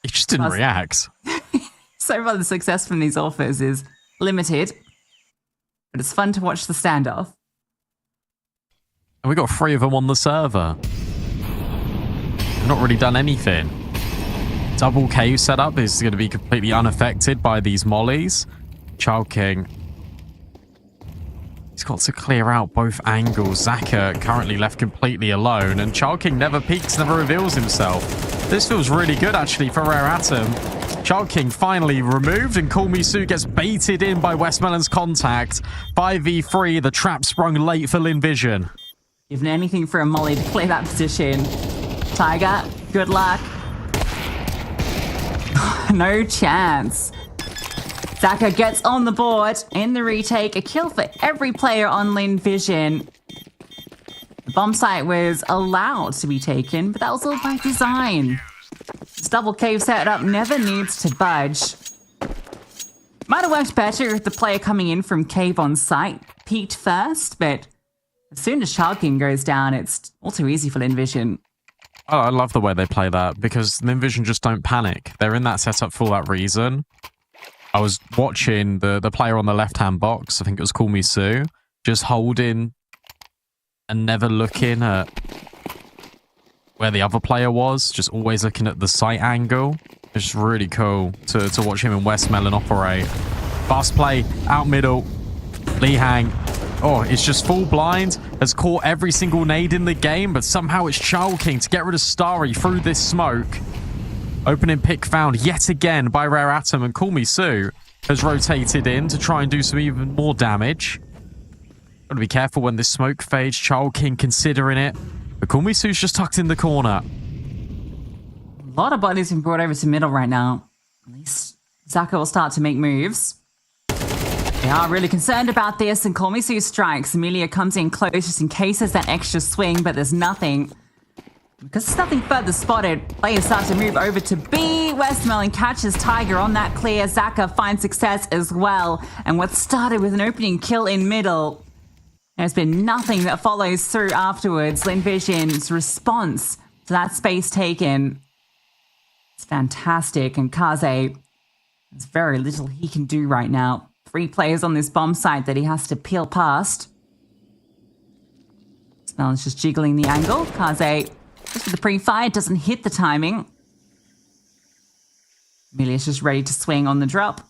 He just didn't react.
So far the success from these offers is limited. But it's fun to watch the standoff.
And we got 3 of them on the server. They've not really done anything. Double cave setup is going to be completely unaffected by these mollies. Child King. He's got to clear out both angles. Zaka currently left completely alone. And Child King never peeks, never reveals himself. This feels really good actually for Rare Atom. Child King finally removed, and Call Me Sue gets baited in by Westmelon's contact. 5v3, the trap sprung late for Lynn Vision.
Giving anything for a molly to play that position. Tiger, good luck. No chance. Zaka gets on the board in the retake. A kill for every player on Lynn Vision. The bomb site was allowed to be taken, but that was all by design. This double cave setup never needs to budge. Might have worked better if the player coming in from cave on site peeked first, but as soon as Child King goes down, it's all too easy for Lynn Vision.
Oh, I love the way they play that because Lynn Vision just don't panic. They're in that setup for that reason. I was watching the player on the left-hand box, I think it was Call Me Sue, just holding and never looking at where the other player was, just always looking at the sight angle. It's just really cool to watch him and Westmelon operate. Fast play, out middle, Lee Hang. Oh, it's just full blind. Has caught every single nade in the game, but somehow it's Child King to get rid of Starry through this smoke. Opening pick found yet again by Rare Atom, and Call Me Sue has rotated in to try and do some even more damage. Gotta be careful when this smoke fades. Child King considering it, but Call Me Sue's just tucked in the corner.
A lot of bodies been brought over to middle right now. At least Zaka will start to make moves. They are really concerned about this, and Call Me Sue strikes. Amelia comes in close just in case there's that extra swing, but there's nothing. Because there's nothing further spotted, players start to move over to B. Westmelon catches Tiger on that clear. Zaka finds success as well. And what started with an opening kill in middle, there's been nothing that follows through afterwards. Lynn Vision's response to that space taken, it's fantastic. And Kaze, there's very little he can do right now. 3 players on this bomb site that he has to peel past. Westmelon's just jiggling the angle. Kaze, just for the pre-fire, doesn't hit the timing. Amelia's just ready to swing on the drop.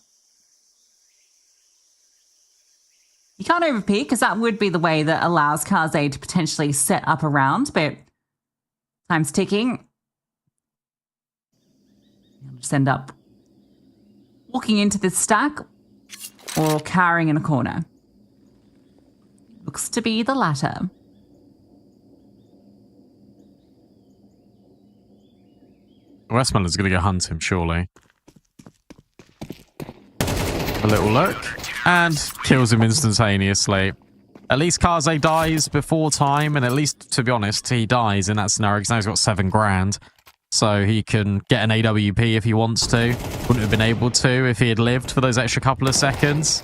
You can't overpeak, because that would be the way that allows Kaze to potentially set up a round, but time's ticking. You'll just end up walking into this stack or cowering in a corner. Looks to be the latter.
Westmelon's going to go hunt him, surely. A little look, and kills him instantaneously. At least Kaze dies before time, and at least, to be honest, he dies in that scenario, because now he's got 7 grand. So he can get an AWP if he wants to. Wouldn't have been able to if he had lived for those extra couple of seconds.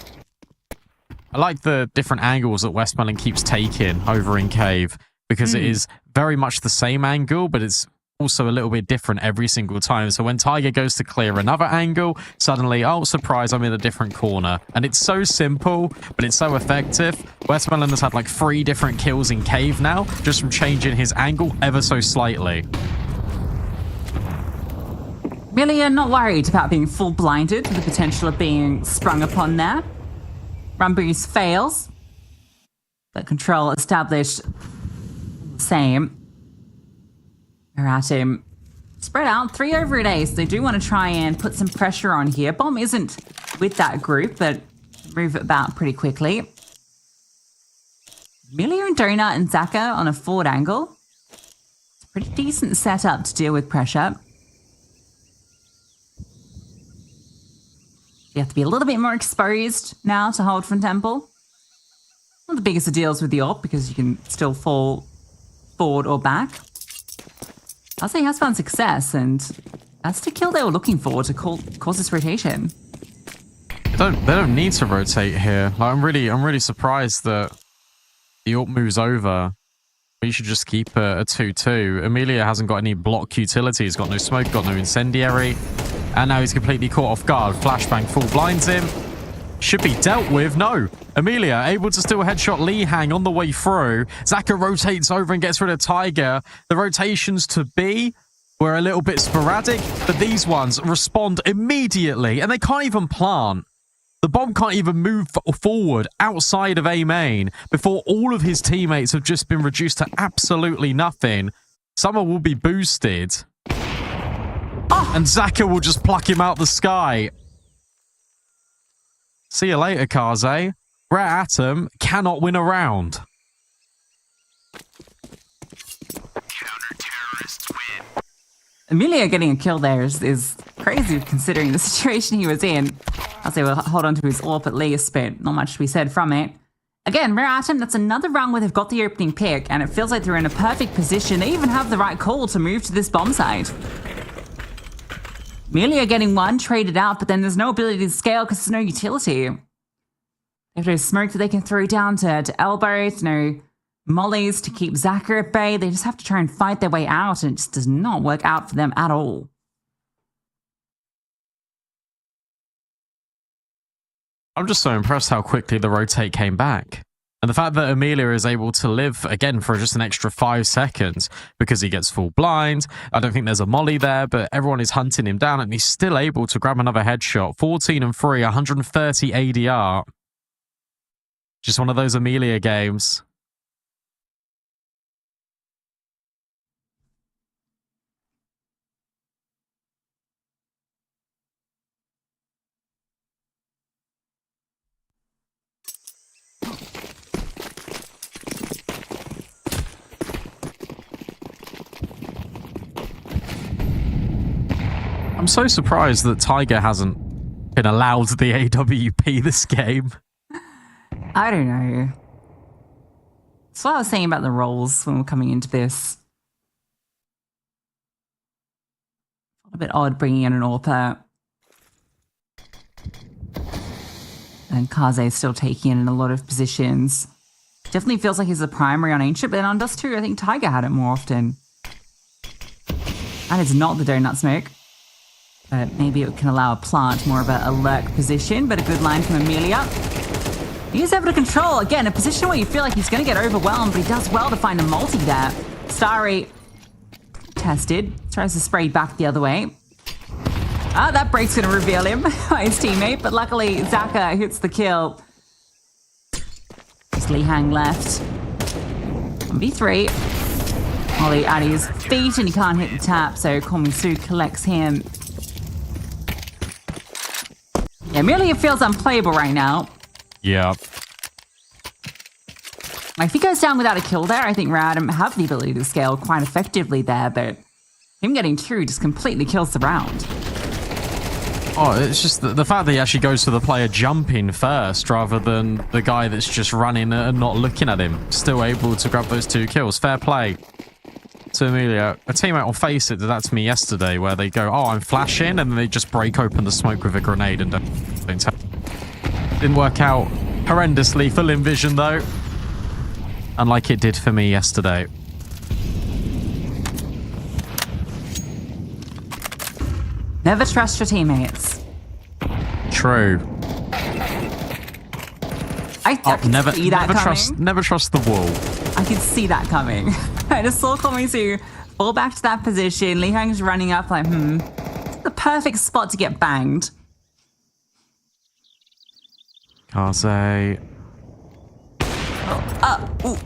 I like the different angles that Westmelon keeps taking over in Cave, because it is very much the same angle, but it's also a little bit different every single time. So when Tiger goes to clear another angle, suddenly, oh, surprise, I'm in a different corner. And it's so simple, but it's so effective. Westmelon has had like 3 different kills in Cave now, just from changing his angle ever so slightly.
Amelia not worried about being full blinded, with the potential of being sprung upon there. Rumboose fails, but control established the same. They're at him. Spread out, 3 over an ace. They do want to try and put some pressure on here. Bomb isn't with that group, but move it about pretty quickly. Amelia and Donut and Zaka on a forward angle. It's a pretty decent setup to deal with pressure. You have to be a little bit more exposed now to hold from Temple. Not the biggest of deals with the AWP, because you can still fall forward or back. Kaze has found success, and that's the kill they were looking for to cause this rotation.
They don't need to rotate here. Like, I'm really surprised that the AWP moves over. We should just keep a 2-2. Amelia hasn't got any block utility. He's got no smoke, got no incendiary. And now he's completely caught off guard. Flashbang full blinds him. Should be dealt with. No. Amelia able to still headshot Lee Hang on the way through. Zaka rotates over and gets rid of Tiger. The rotations to B were a little bit sporadic, but these ones respond immediately, and they can't even plant. The bomb can't even move forward outside of A main before all of his teammates have just been reduced to absolutely nothing. Summer will be boosted. And Zaka will just pluck him out the sky. See you later, Kaze. Rare Atom cannot win a round.
Amelia getting a kill there is crazy considering the situation he was in. I'll say we'll hold on to his AWP at least, but not much to be said from it. Again, Rare Atom, that's another round where they've got the opening pick, and it feels like they're in a perfect position. They even have the right call to move to this bomb site. Amelia getting one traded out, but then there's no ability to scale because there's no utility. If there's smoke that they can throw down to elbows, no mollies to keep Zaka at bay, they just have to try and fight their way out, and it just does not work out for them at all.
I'm just so impressed how quickly the rotate came back. And the fact that Amelia is able to live again for just an extra 5 seconds because he gets full blind. I don't think there's a molly there, but everyone is hunting him down and he's still able to grab another headshot. 14 and 3, 130 ADR. Just one of those Amelia games. I'm so surprised that Tiger hasn't been allowed the AWP this game.
I don't know. That's what I was saying about the roles when we're coming into this. A bit odd bringing in an AWPer. And Kaze still taking it in a lot of positions. Definitely feels like he's the primary on Ancient, but then on Dust 2, I think Tiger had it more often. And it's not the donut smoke. But maybe it can allow a plant more of a lurk position, but a good line from Amelia. He's able to control, again, a position where you feel like he's going to get overwhelmed, but he does well to find a multi there. Starry tested, tries to spray back the other way. Ah, that break's going to reveal him by his teammate, but luckily Zaka hits the kill. Just Lee Hang left. 1v3. Molly at his feet, and he can't hit the tap, so Komisu collects him. Yeah, Amelia feels unplayable right now.
Yeah.
Like, if he goes down without a kill there, I think Radam have the ability to scale quite effectively there, but him getting 2 just completely kills the round.
Oh, it's just the fact that he actually goes for the player jumping first rather than the guy that's just running and not looking at him. Still able to grab those 2 kills. Fair play to Amelia. A teammate on Face It did that to me yesterday where they go, oh, I'm flashing, and then they just break open the smoke with a grenade and don't tell. Didn't work out horrendously for Lynn Vision though. Unlike it did for me yesterday.
Never trust your teammates.
True.
I can see that coming.
Never trust the wall.
I can see that coming. I just saw Komisu fall back to that position. Lee Hang's running up like, the perfect spot to get banged.
Kaze.
Ooh.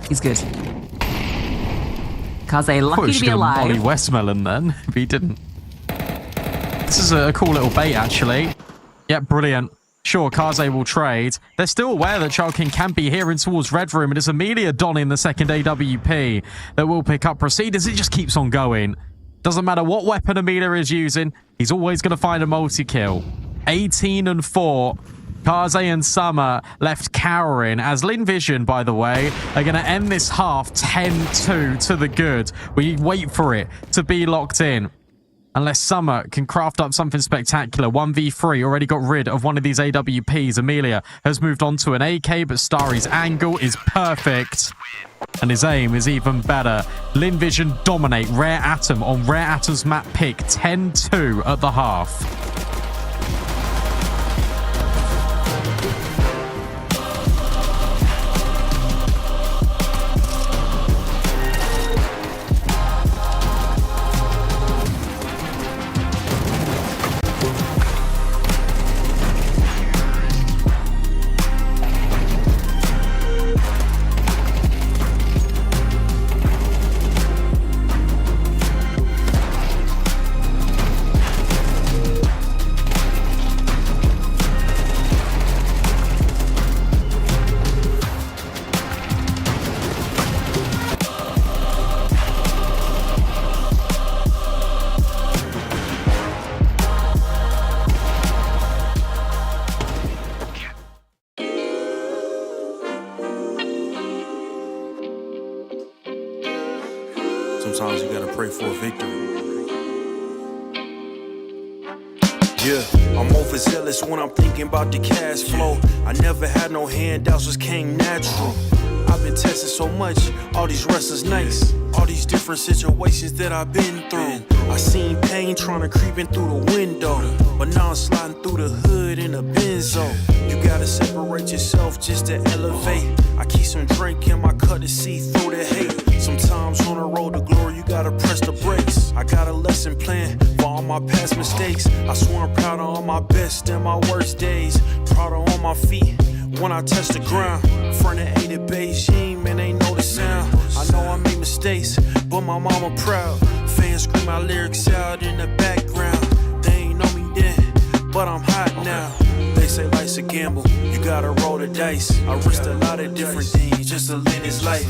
He's good. Kaze lucky to be alive.
Molly Westmelon then, if he didn't. This is a cool little bait, actually. Yeah, brilliant. Sure, Kaze will trade. They're still aware that Child King can be here in towards Red Room. It is Amelia donning the second AWP that will pick up Proceeders. It just keeps on going. Doesn't matter what weapon Amelia is using. He's always going to find a multi-kill. 18 and 4. Kaze and Summer left cowering as Lynn Vision, by the way, are going to end this half 10-2 to the good. We wait for it to be locked in. Unless Summer can craft up something spectacular. 1v3, already got rid of one of these AWPs. Amelia has moved on to an AK, but Starry's angle is perfect. And his aim is even better. Lynn Vision dominate Rare Atom on Rare Atom's map pick. 10-2 at the half.
sometimes you gotta pray for a victory. Yeah, I'm overzealous when I'm thinking about the cash flow. I never had no handouts, just came natural. I've been tested so much, all these wrestlers nice. All these different situations that I've been through. I seen pain trying to creep in through the window, but now I'm sliding through the hood in a Benzo. You gotta separate yourself just to elevate. I keep some drink in my cup to see through the hate. Sometimes on the road to glory, you gotta press the brakes. I got a lesson plan for all my past mistakes. I swear I'm proud of all my best and my worst days. Proud of all my feet when I touch the ground. Front of A to Beijing, man, they know the sound. I know I made mistakes, but my mama proud. Fans scream my lyrics out in the background. They ain't know me then, but I'm hot now. They say life's a gamble, you gotta roll the dice. I risked a lot of different things just to live this life.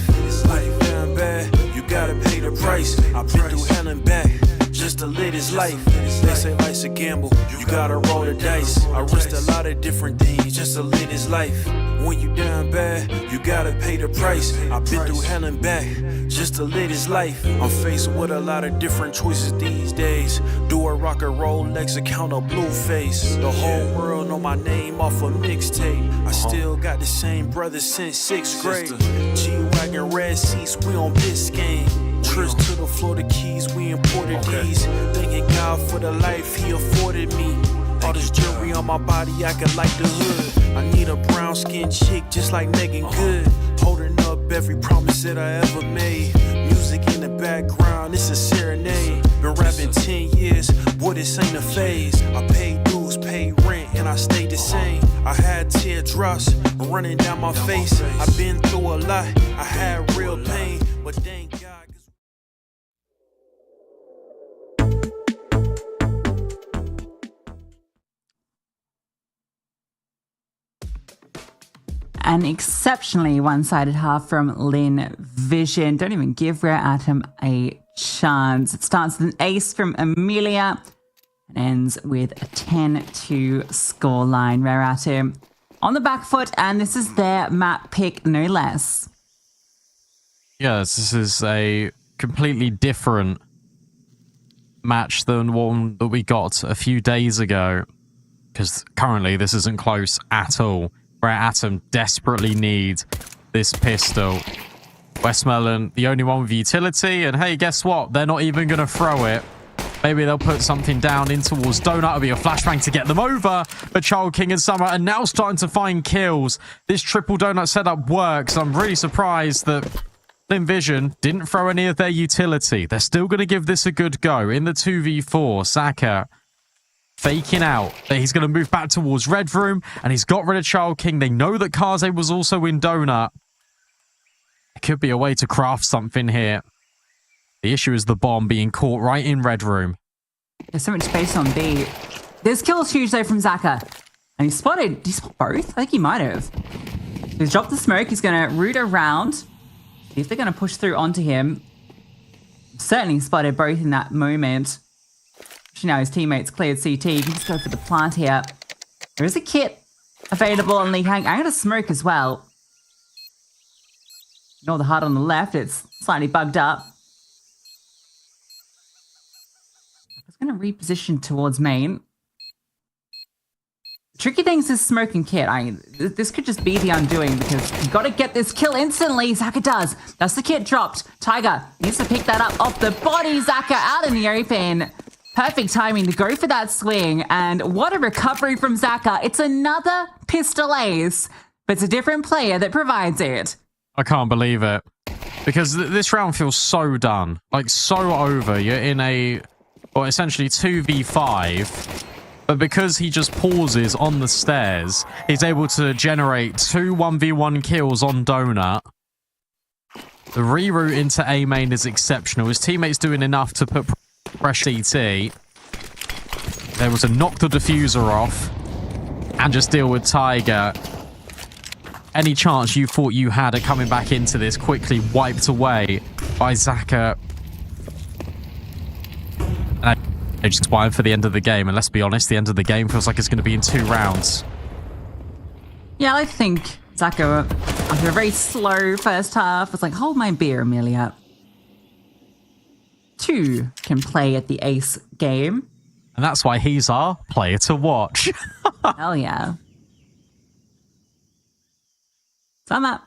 When you down bad, you gotta pay the price. I've been through hell and back just to live this life. They say life's a gamble, you gotta roll the dice. I risked a lot of different things just to live this life. When you down bad, you gotta pay the price. I've been through hell and back just to live this life. I'm faced with a lot of different choices these days. Do a rock and roll Lex account of Blueface. The whole world know my name off a mixtape. I still got the same brothers since 6th grade. G-Wagon red seats, we on Biscayne. Trips to the Florida Keys, we imported these. Thanking God for the life he afforded me. All this jewelry on my body, acting like the hood. I need a brown skinned chick just like Megan Good. Holding up every promise that I ever made. Music in the background, it's a serenade. Been rapping 10 years, boy, this ain't a phase. I paid dues, paid rent, and I stayed the same. I had teardrops running down my face. I've been through a lot, I had real pain, but thank God.
An exceptionally one-sided half from Lynn Vision. Don't even give Rare Atom a chance. It starts with an ace from Amelia and ends with a 10-2 scoreline. Rare Atom on the back foot, and this is their map pick, no less.
Yes, this is a completely different match than one that we got a few days ago, because currently this isn't close at all. Rare Atom desperately need this pistol. Westmoreland, the only one with utility, and hey, guess what? They're not even going to throw it. Maybe they'll put something down in towards Donut. It'll be a flashbang to get them over. But Child King and Summer are now starting to find kills. This triple Donut setup works. I'm really surprised that Lynn Vision didn't throw any of their utility. They're still going to give this a good go. In the 2v4, Saka faking out that he's going to move back towards Red Room, and he's got rid of Child King. They know that Kaze was also in Donut. It could be a way to craft something here. The issue is the bomb being caught right in Red Room.
There's so much space on B. This kill's huge though from Zaka. And he spotted both? I think he might have. He's dropped the smoke. He's going to root around. See if they're going to push through onto him. Certainly spotted both in that moment. Now his teammates cleared CT. You can just go for the plant here. There is a kit available on Lee Hang. I'm going to smoke as well. Ignore the HUD on the left. It's slightly bugged up. I was going to reposition towards main. The tricky thing is this smoke and kit. This could just be the undoing because you've got to get this kill instantly. Zaka does. That's the kit dropped. Tiger needs to pick that up off the body. Zaka out in the open. Perfect timing to go for that swing, and what a recovery from Zaka. It's another pistol ace, but it's a different player that provides it.
I can't believe it, because this round feels so done, like so over. You're in a, well, essentially 2v5, but because he just pauses on the stairs, he's able to generate 2 1v1 kills on Donut. The reroute into A main is exceptional. His teammates doing enough to put pressure CT. There was a knock the diffuser off and just deal with Tiger. Any chance you thought you had at coming back into this quickly wiped away by Zaka. And they just expired for the end of the game. And let's be honest, the end of the game feels like it's going to be in 2 rounds.
Yeah, I think Zaka, after a very slow first half, was like, hold my beer, Amelia. two can play at the Ace game.
And that's why he's our player to watch.
Hell yeah. So that.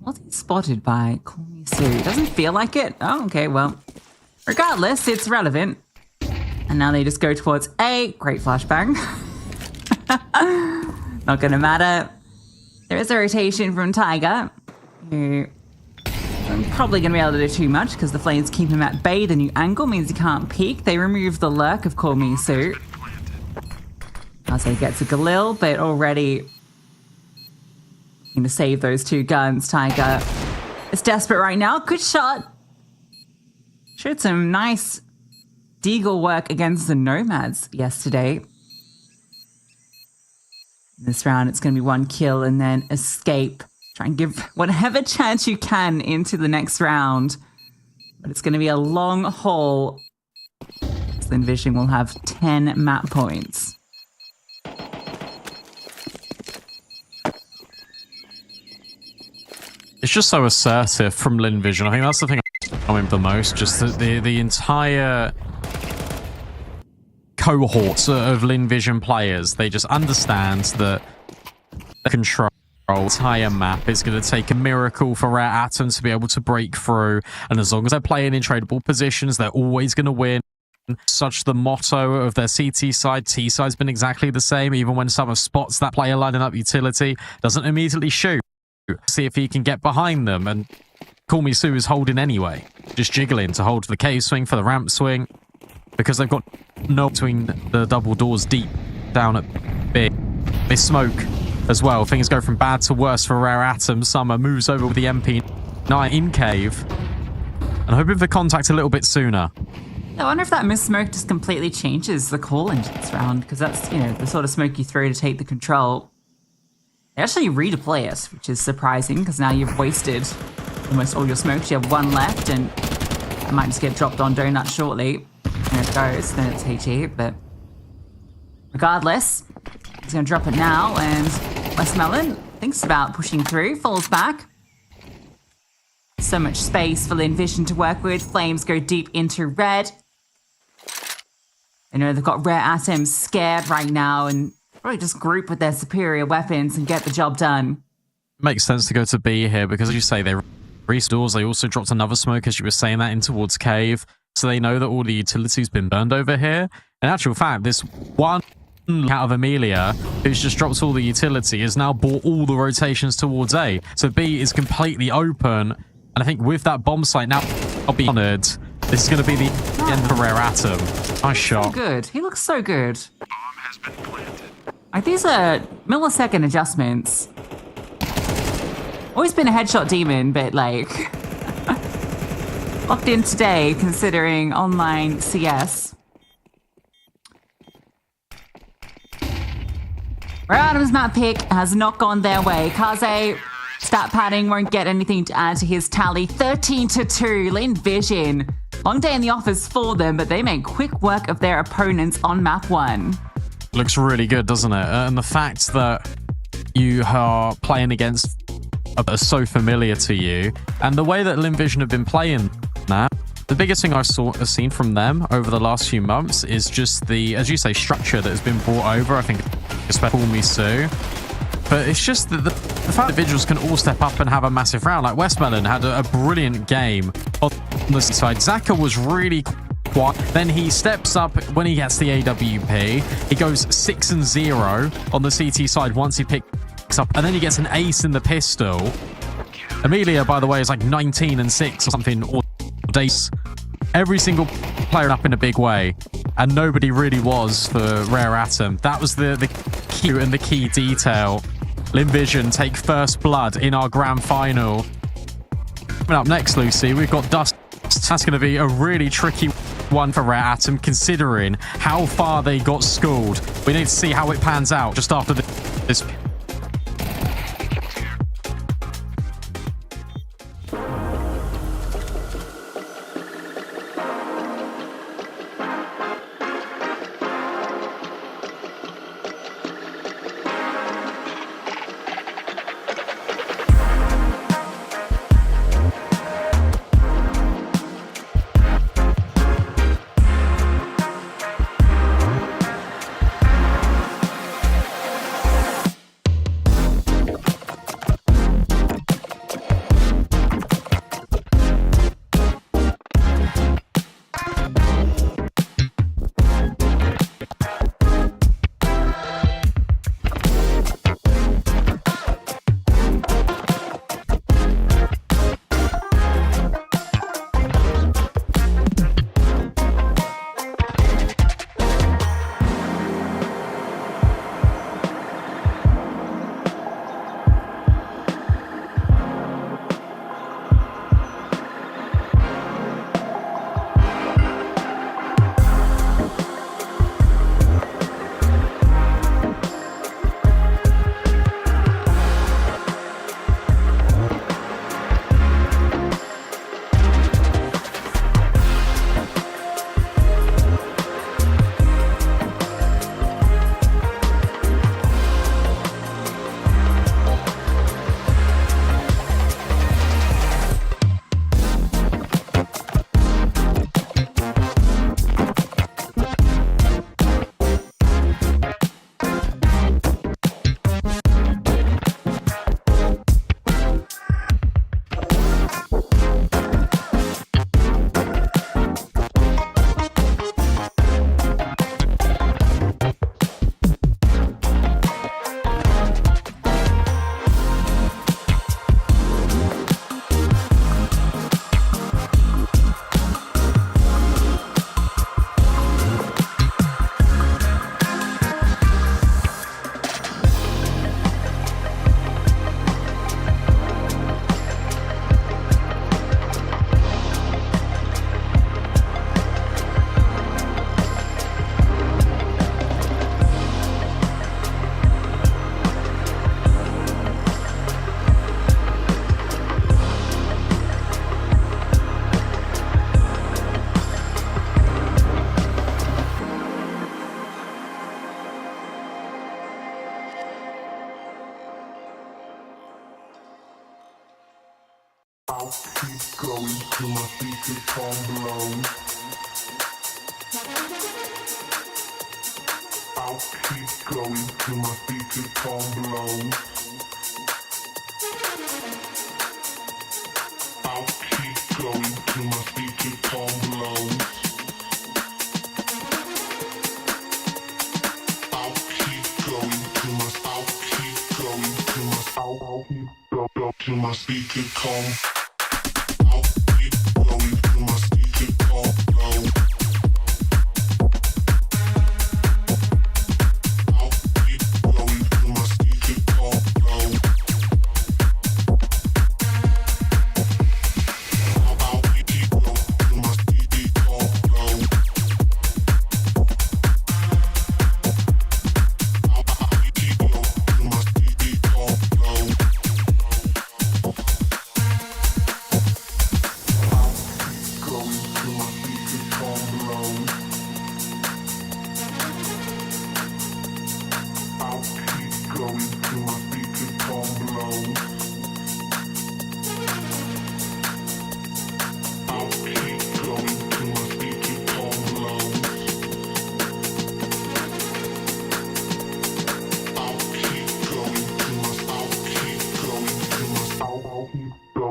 Was he spotted by Call Me Sue? Doesn't feel like it. Oh, okay, well. Regardless, it's relevant. And now they just go towards A. Great flashbang. Not gonna matter. There is a rotation from Tiger, who I'm probably gonna be able to do too much because the Flames keep him at bay. The new angle means he can't peek. They remove the lurk of Call Me Sue. Kaze gets a Galil, but already going to save those two guns. Tiger is desperate right now. Good shot. Showed some nice deagle work against the Nomads yesterday. This round, it's going to be one kill and then escape. Try and give whatever chance you can into the next round. But it's going to be a long haul. Lynn Vision will have 10 map points.
It's just so assertive from Lynn Vision. I think that's the thing I know him the most. Just the entire cohorts of Lynn Vision players. They just understand that the control entire map is going to take a miracle for Rare Atom to be able to break through. And as long as they're playing in tradable positions, they're always going to win. Such the motto of their CT side. T side's been exactly the same. Even when someone spots that player lining up utility, doesn't immediately shoot. See if he can get behind them, and Call Me Sue is holding anyway. Just jiggling to hold the cave swing for the ramp swing, because they've got no between the double doors deep down at B. They smoke as well. Things go from bad to worse for Rare Atom. Summer moves over with the MP9 in cave, and hoping for contact a little bit sooner.
I wonder if that mist smoke just completely changes the call into this round, because that's, you know, the sort of smoke you throw to take the control. They actually redeploy it, which is surprising, because now you've wasted almost all your smokes. You have one left, and it might just get dropped on Donut shortly. There it goes, then it's HE, but regardless, he's going to drop it now, and Westmelon thinks about pushing through, falls back. So much space for Lynn Vision to work with. Flames go deep into red. I know they've got Rare Atoms scared right now, and probably just group with their superior weapons and get the job done.
Makes sense to go to B here because, as you say, they reached doors. They also dropped another smoke, as you were saying, that in towards cave. So they know that all the utility's been burned over here. In actual fact, this one out of Amelia, who's just dropped all the utility, has now brought all the rotations towards A. So B is completely open. And I think with that bomb site now, I'll be honored. This is going to be the end for Rare Atom. Nice shot.
So good. He looks so good. Like, these are millisecond adjustments. Always been a headshot demon, but like locked in today considering online CS. Rare Atom's map pick has not gone their way. Kaze stat padding won't get anything to add to his tally. 13-2, Lynn Vision. Long day in the office for them, but they make quick work of their opponents on map 1.
Looks really good, doesn't it? And the fact that you are playing against are so familiar to you, and the way that Lynn Vision have been playing that, the biggest thing I've seen from them over the last few months is just the, as you say, structure that has been brought over. I think especially Call Me Sue. But it's just the fact that individuals can all step up and have a massive round. Like Westmelon had a brilliant game on the side. Zaka was really quiet. Then he steps up when he gets the AWP. He goes 6-0 on the CT side once he picks up. And then he gets an ace in the pistol. Amelia, by the way, is like 19-6 or something. Or days. Every single player up in a big way. And nobody really was for Rare Atom. That was the key and the key detail. Lynn Vision take first blood in our grand final. Coming up next, Lucy, we've got Dust. That's going to be a really tricky one for Rare Atom, considering how far they got schooled. We need to see how it pans out just after this.
I'll keep going till my speaker calm blows. I'll keep going till my speaker calm blows. I'll keep going till my speaker calm blows. I'll keep going till my I'll keep going till my I'll keep go till my speaker calm. I'll keep going till my speaker calm blows. I'll keep going till my speaker calm blows. I'll keep going till my speaker calm blows. I'll keep going till my speaker calm blows. Going till my speaker calm blows. I'll keep going till my speaker calm blows. I'll keep going till my speaker calm blows. I'll keep going till my I'll keep going till my I'll keep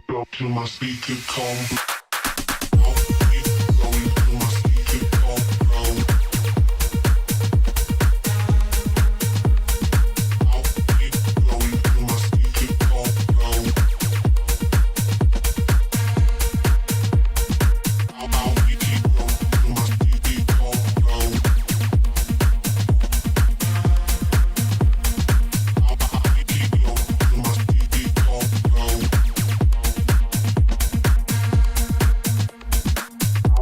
go till my speaker calm. I'll keep going till my speaker calm blows. I'll keep going till my speaker calm blows. I'll keep going till my speaker calm blows. I'll keep going till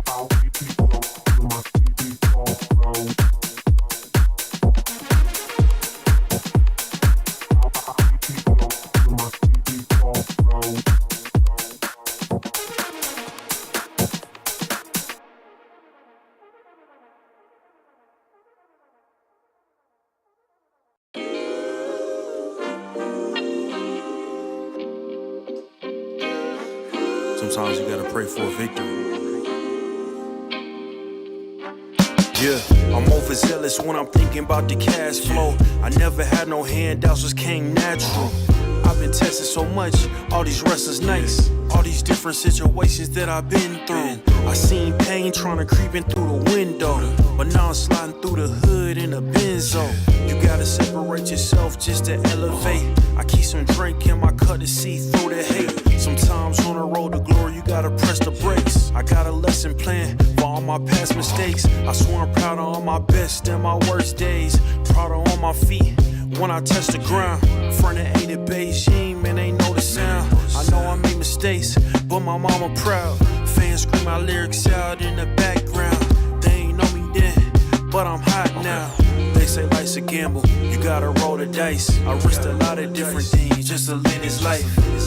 my speaker calm blows. I'll keep going till my speaker calm blows. I'll keep going till my speaker calm blows.
Sometimes you gotta pray for a victory. Yeah, I'm overzealous when I'm thinking about the cash flow. I never had no handouts, just came natural. I've been tested so much, all these restless nights, all these different situations that I've been through. I seen pain trying to creep in through the window, but now I'm sliding through the hood in a benzo. You gotta separate yourself just to elevate. I keep some drink in my cup to see through the hate. Sometimes on the road to glory, you gotta press the brakes. I got a lesson plan for all my past mistakes. I swear I'm proud of all my best and my worst days. Proud of all my feet when I touch the ground. Front of ain't it Beijing, man, ain't know the sound. I know I made mistakes, but my mama proud. Fans scream my lyrics out in the background. They ain't know me then, but I'm hot now. They say life's a gamble, you gotta roll the dice. I risked a lot of different things just to live this life.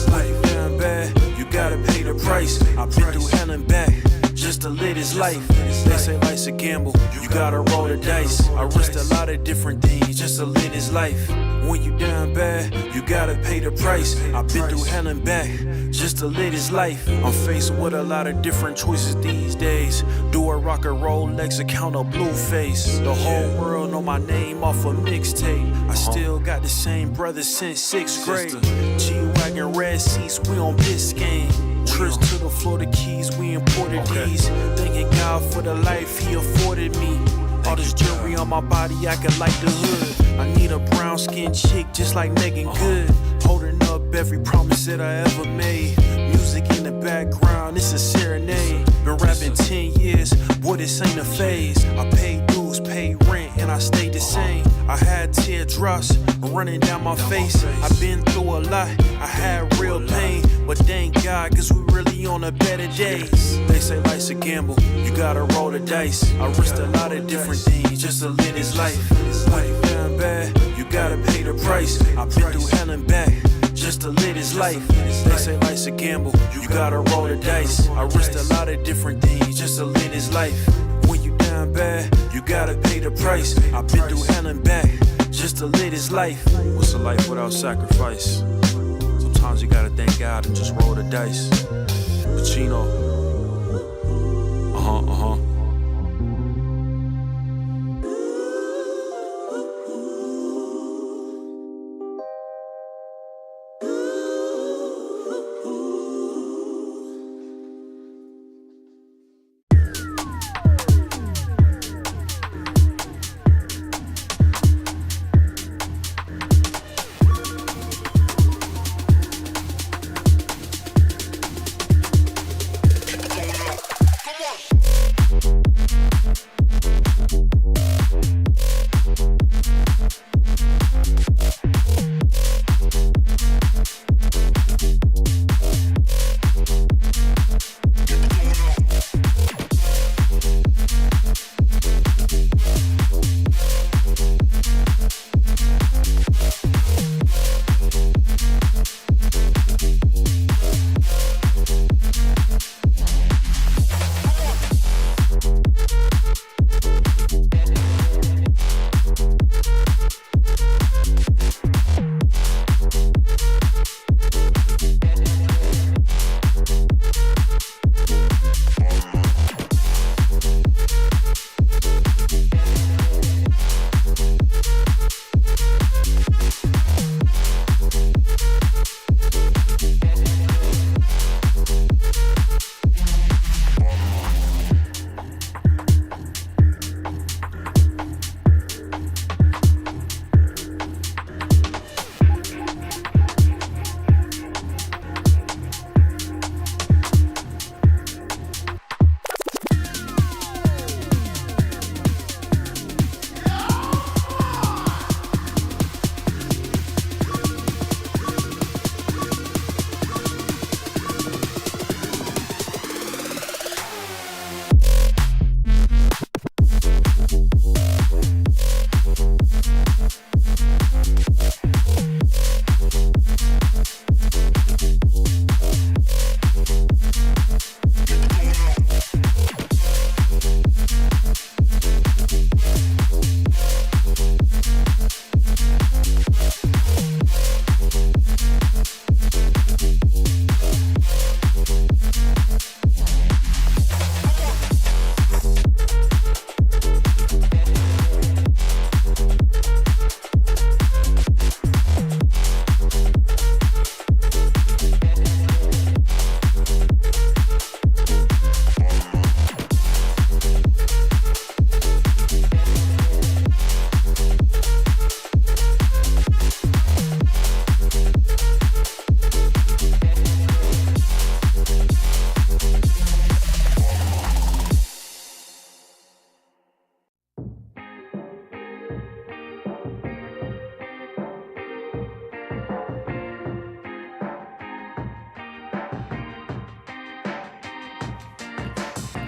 Life down bad, you gotta pay the price. I've been through hell and back just to live this life. They say life's a gamble, you gotta roll the dice. I risked a lot of different things just to live this life. When you down bad, you gotta pay the price. I've been through hell and back just to live this life. I'm faced with a lot of different choices these days. Do a rock and roll Lex account of Blueface. The whole world know my name off a mixtape. I still got the same brother since 6th grade. G-Wagon red seats, we on Biscayne. Trips to the Florida Keys, we imported these. Thanking God for the life he afforded me. All this jewelry on my body, I could light the hood. I need a brown skinned chick just like Megan Good. Holding up every promise that I ever made. Music in the background, it's a serenade. Been rapping 10 years, boy, this ain't a phase. I paid dues, paid rent, and I stayed the same. I had teardrops running down my face. I've been through a lot, I had real pain. But thank God, cause we really on the better days. They say life's a gamble, you gotta roll the dice. I risked a lot of different things just to live this life. Life down bad, you gotta pay the price. I've been through hell and back just to live this life. They say life's a gamble, you gotta roll the dice. I risked a lot of different things just to live this life. When you down bad, you gotta pay the price. I've been through hell and back just to live this life. What's a life without sacrifice? Sometimes you gotta thank God out and just roll the dice. Pacino.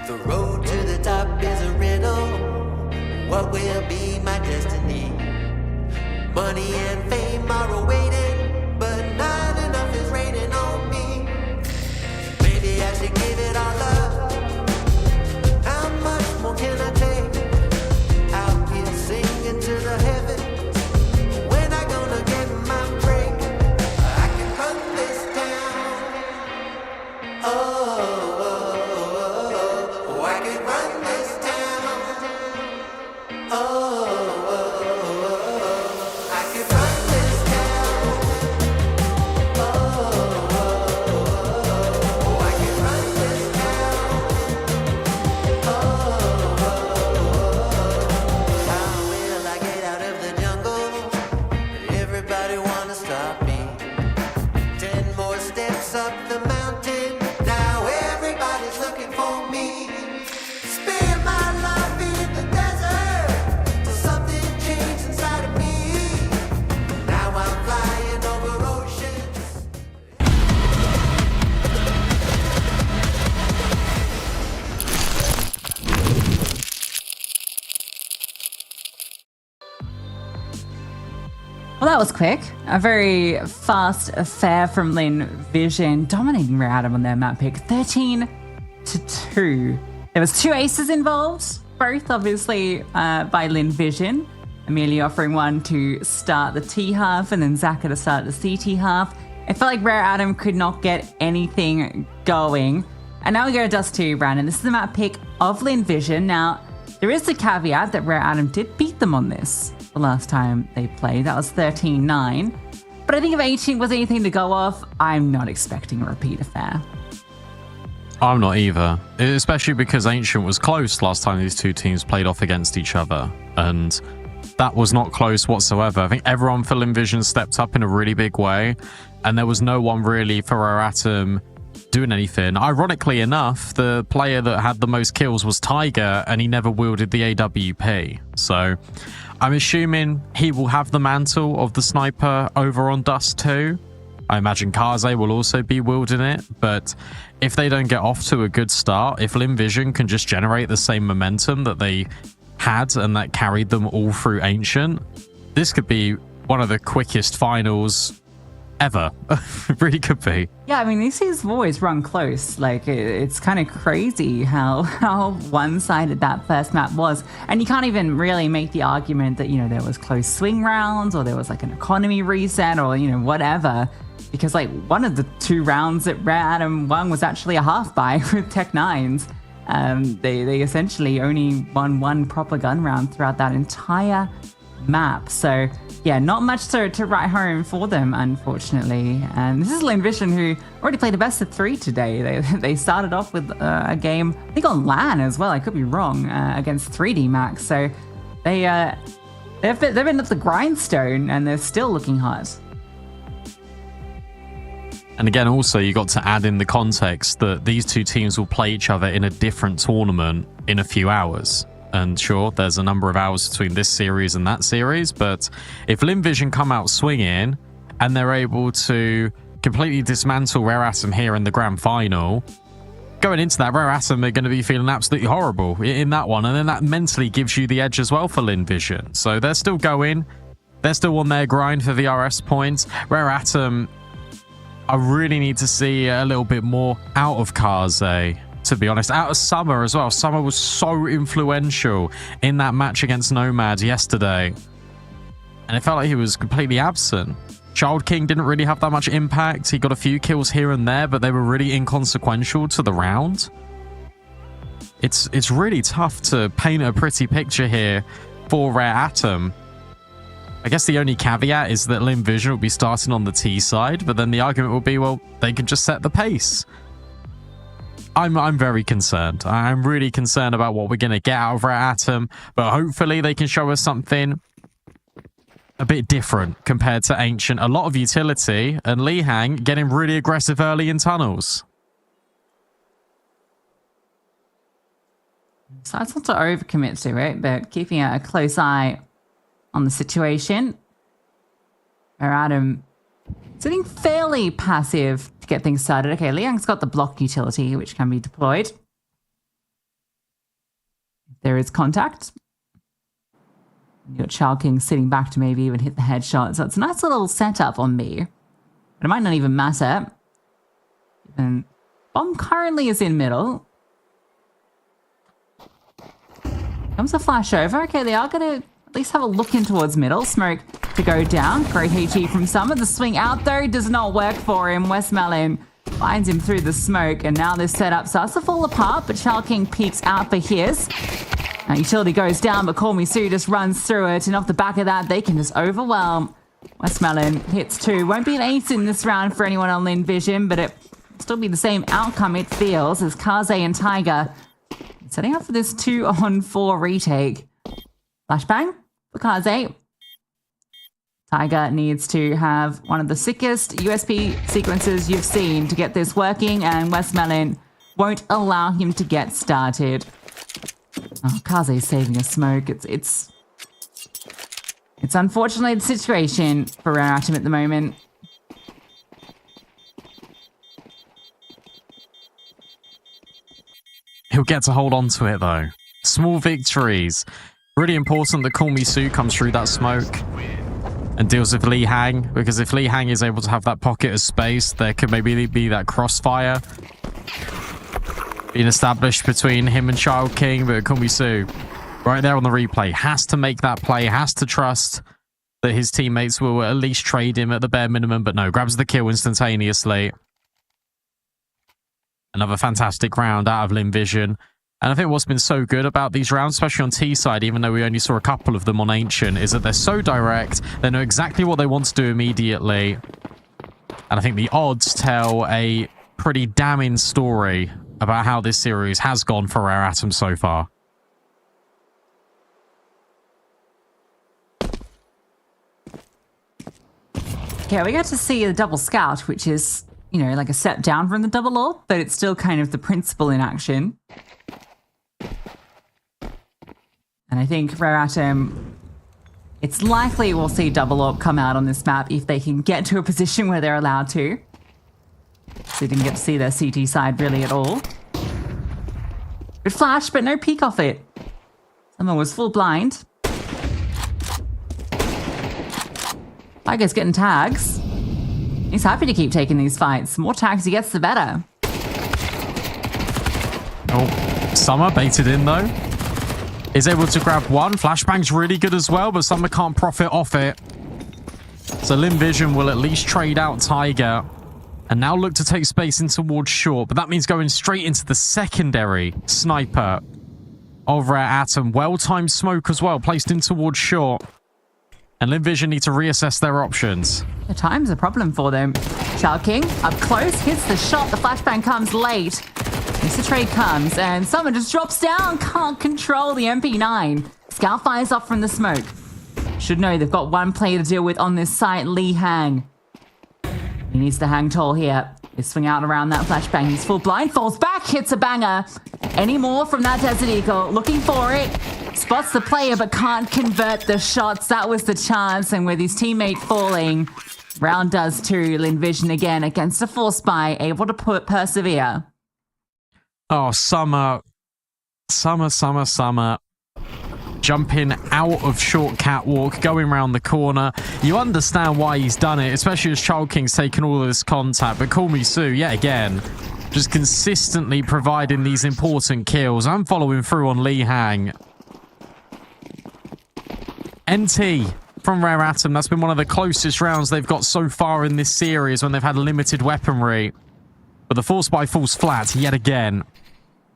The road to the top is a riddle. What will be my destiny? Money and fame are awaiting, but not enough is raining on me. Maybe I should give it all up. How much more can I take? Out here singing to the heavens. When I gonna get my break? I can run this town. I can run this town. I can run this town. I can run this town. How will I get out of the jungle? Everybody wanna stop me. 10 more steps up the mountain. Now everybody's looking for me. Spend my life in the desert till something changed inside of me. Now I'm flying over oceans.
Well, that was quick. A very fast affair from Lynn Vision, dominating Random on their map pick, 13-2. There was 2 aces involved, both obviously by Lynn Vision. Amelia offering one to start the T half and then Zaka to start the CT half. It felt like Rare Atom could not get anything going. And now we go to Dust 2, Brandon. This is the map pick of Lynn Vision. Now, there is the caveat that Rare Atom did beat them on this the last time they played. That was 13-9. But I think if Ancient was anything to go off, I'm not expecting a repeat affair.
I'm not either, especially because Ancient was close last time these two teams played off against each other, and that was not close whatsoever. I think everyone for Lynn Vision stepped up in a really big way, and there was no one really for Rare Atom doing anything. Ironically enough, the player that had the most kills was Tiger, and he never wielded the AWP. So I'm assuming he will have the mantle of the sniper over on Dust 2. I imagine Kaze will also be wielding it, but if they don't get off to a good start, if Lynn Vision can just generate the same momentum that they had and that carried them all through Ancient, this could be one of the quickest finals ever. It really could be.
Yeah, I mean, these teams have always run close. Like, it's kind of crazy how one-sided that first map was. And you can't even really make the argument that, you know, there was close swing rounds or there was like an economy reset or, you know, whatever. Because like one of the 2 rounds that Rare Atom won was actually a half buy with Tech 9s. They essentially only won 1 proper gun round throughout that entire map. So yeah, not much to write home for them, unfortunately. And this is Lynn Vision, who already played a best of 3 today. They started off with a game, I think on LAN as well, I could be wrong, against 3D Max. So they've been at the grindstone and they're still looking hot.
And again, also, you got to add in the context that these two teams will play each other in a different tournament in a few hours. And sure, there's a number of hours between this series and that series, but if Lynn Vision come out swinging and they're able to completely dismantle Rare Atom here in the grand final, going into that, Rare Atom are going to be feeling absolutely horrible in that one, and then that mentally gives you the edge as well for Lynn Vision. So they're still going. They're still on their grind for VRS points. Rare Atom, I really need to see a little bit more out of Kaze, to be honest. Out of Summer as well. Summer was so influential in that match against Nomad yesterday, and it felt like he was completely absent. Child King didn't really have that much impact. He got a few kills here and there, but they were really inconsequential to the round. It's really tough to paint a pretty picture here for Rare Atom. I guess the only caveat is that Lynn Vision will be starting on the T side, but then the argument will be, well, they can just set the pace. I'm very concerned. I'm really concerned about what we're going to get out of Rare Atom, but hopefully they can show us something a bit different compared to Ancient. A lot of utility, and Lee Hang getting really aggressive early in tunnels.
So that's not to overcommit to it, but keeping a close eye on the situation. Rare Atom sitting fairly passive to get things started. Okay, Liang's got the block utility, which can be deployed. There is contact. You got Child King sitting back to maybe even hit the headshot. So it's a nice little setup on B. But it might not even matter. And Bomb currently is in middle. Comes a flash over. Okay, they are going to at least have a look in towards middle. Smoke to go down. Great HE from Summer. The swing out though does not work for him. Westmelon finds him through the smoke, and now this setup starts to fall apart, but Child King peeks out for his. Utility goes down, but Call Me Sue just runs through it, and off the back of that, they can just overwhelm. Westmelon hits 2. Won't be an ace in this round for anyone on Lynn Vision, but it will still be the same outcome, it feels, as Kaze and Tiger setting up for this 2-on-4 retake. Flashbang for Kaze. Tiger needs to have one of the sickest USP sequences you've seen to get this working, and Westmelon won't allow him to get started. Oh, Kaze's saving a smoke. It's unfortunately the situation for Rare Atom at the moment.
He'll get to hold on to it though. Small victories. Really important that Call Me Sue comes through that smoke and deals with Lee Hang, because if Lee Hang is able to have that pocket of space, there could maybe be that crossfire being established between him and Child King. But Call Me Sue right there on the replay has to make that play, has to trust that his teammates will at least trade him at the bare minimum, but no, grabs the kill instantaneously. Another fantastic round out of Lynn Vision. And I think what's been so good about these rounds, especially on T side, even though we only saw a couple of them on Ancient, is that they're so direct. They know exactly what they want to do immediately. And I think the odds tell a pretty damning story about how this series has gone for Rare Atom so far.
Yeah, we got to see the double scout, which is, you know, like a step down from the double AWP, but it's still kind of the principle in action. And I think Rare Atom, it's likely we'll see double AWP come out on this map if they can get to a position where they're allowed to. So we didn't get to see their CT side really at all. Good flash, but no peek off it. Someone was full blind. Tiger's getting tags. He's happy to keep taking these fights. The more tags he gets, the better.
Oh, Summer baited in though. Is able to grab one. Flashbang's really good as well, but Summer can't profit off it. So Lynn Vision will at least trade out Tiger and now look to take space in towards short, but that means going straight into the secondary sniper of Rare Atom. Well-timed smoke as well, placed in towards short. And Lynn Vision need to reassess their options.
The time's a problem for them. Child King up close, hits the shot. The flashbang comes late. Mr. Trade comes, and someone just drops down. Can't control the MP9. Scout fires off from the smoke. Should know they've got one player to deal with on this site, Lee Hang. He needs to hang tall here. They swing out around that flashbang. He's full blind, falls back, hits a banger. Any more from that Desert Eagle? Looking for it. Spots the player, but can't convert the shots. That was the chance, and with his teammate falling, round does too. Lynn Vision again against a force buy, able to persevere.
Oh, Summer. Jumping out of short catwalk, going around the corner. You understand why he's done it, especially as Child King's taken all of this contact. But Call Me Sue, yet again, just consistently providing these important kills. I'm following through on Lee Hang. NT from Rare Atom. That's been one of the closest rounds they've got so far in this series when they've had limited weaponry. But the force by falls flat yet again.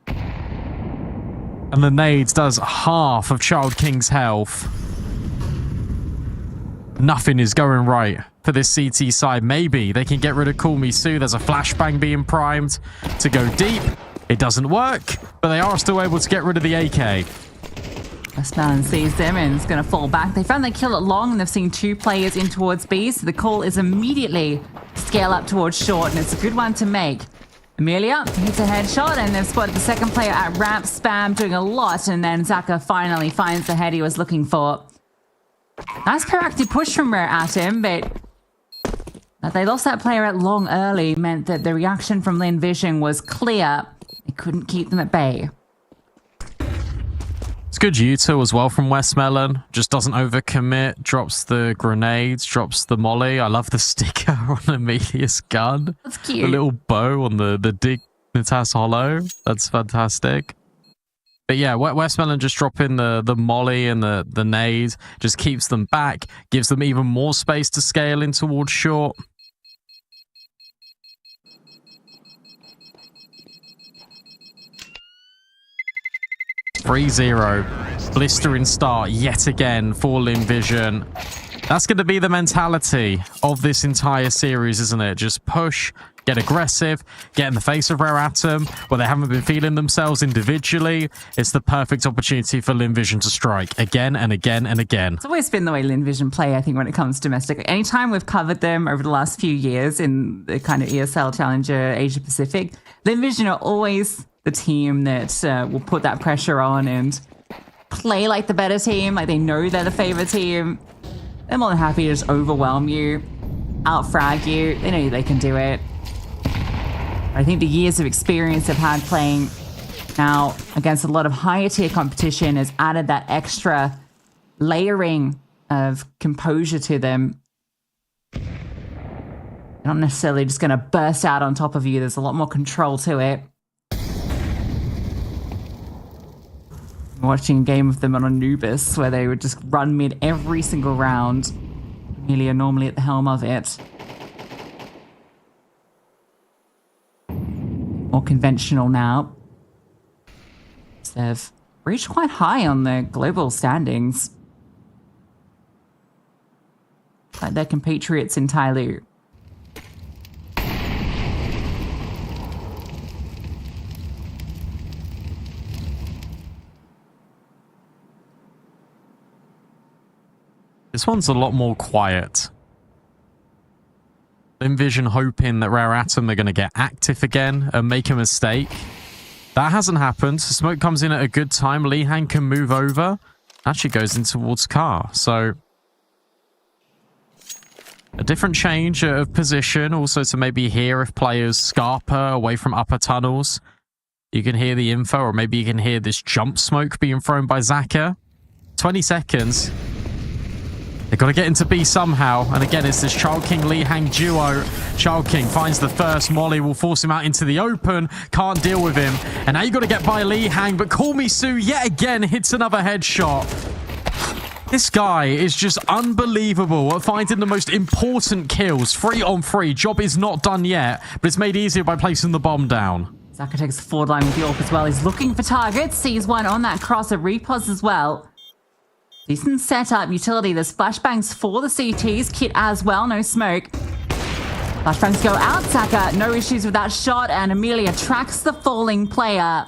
And the nades does half of Child King's health. Nothing is going right for this CT side. Maybe they can get rid of Call Me Sue. There's a flashbang being primed to go deep. It doesn't work, but they are still able to get rid of the AK.
Westmountain sees them and is going to fall back. They found they kill it long and they've seen two players in towards B, so the call is immediately scale up towards short, and it's a good one to make. Amelia hits a headshot, and they've spotted the second player at ramp. Spam doing a lot, and then Zaka finally finds the head he was looking for. Nice proactive push from Rare Atom, but that they lost that player at long early meant that the reaction from Lynn Vision was clear. They couldn't keep them at bay.
It's good util as well from Westmelon. Just doesn't overcommit. Drops the grenades. Drops the molly. I love the sticker on Amelia's gun.
That's cute.
The little bow on the Dignitas Hollow. That's fantastic. But yeah, Westmelon just dropping the molly and the nade. Just keeps them back. Gives them even more space to scale in towards short. .3-0. Blistering start yet again for Lynn Vision. That's going to be the mentality of this entire series, isn't it? Just push, get aggressive, get in the face of Rare Atom where they haven't been feeling themselves individually. It's the perfect opportunity for Lynn Vision to strike again and again and again.
It's always been the way Lynn Vision play, I think, when it comes to domestic. Anytime we've covered them over the last few years in the kind of ESL Challenger Asia Pacific, Lynn Vision are always the team that will put that pressure on and play like the better team, like they know they're the favorite team. They're more than happy to just overwhelm you, out-frag you. They know they can do it. I think the years of experience they've had playing now against a lot of higher tier competition has added that extra layering of composure to them. They're not necessarily just going to burst out on top of you. There's a lot more control to it. Watching a game of them on Anubis where they would just run mid every single round. Amelia normally at the helm of it. More conventional now. They've reached quite high on the global standings. Like their compatriots in Tyloo.
This one's a lot more quiet. Envision hoping that Rare Atom are going to get active again and make a mistake. That hasn't happened. Smoke comes in at a good time. Lee Han can move over. Actually goes in towards Car. So a different change of position. Also to maybe hear if players scarper away from upper tunnels. You can hear the info, or maybe you can hear this jump smoke being thrown by Zaka. 20 seconds. They've got to get into B somehow. And again, it's this Child King Lee Hang duo. Child King finds the first. Molly will force him out into the open. Can't deal with him. And now you got to get by Lee Hang. But Call Me Sue yet again hits another headshot. This guy is just unbelievable at finding the most important kills. 3-on-3. Job is not done yet. But it's made easier by placing the bomb down.
Zaka takes the forward line with the AWP as well. He's looking for targets. Sees one on that cross. A repos as well. Decent setup, utility. There's flashbangs for the CTs. Kit as well, no smoke. Flashbangs go out, Zaka. No issues with that shot, and Amelia tracks the falling player.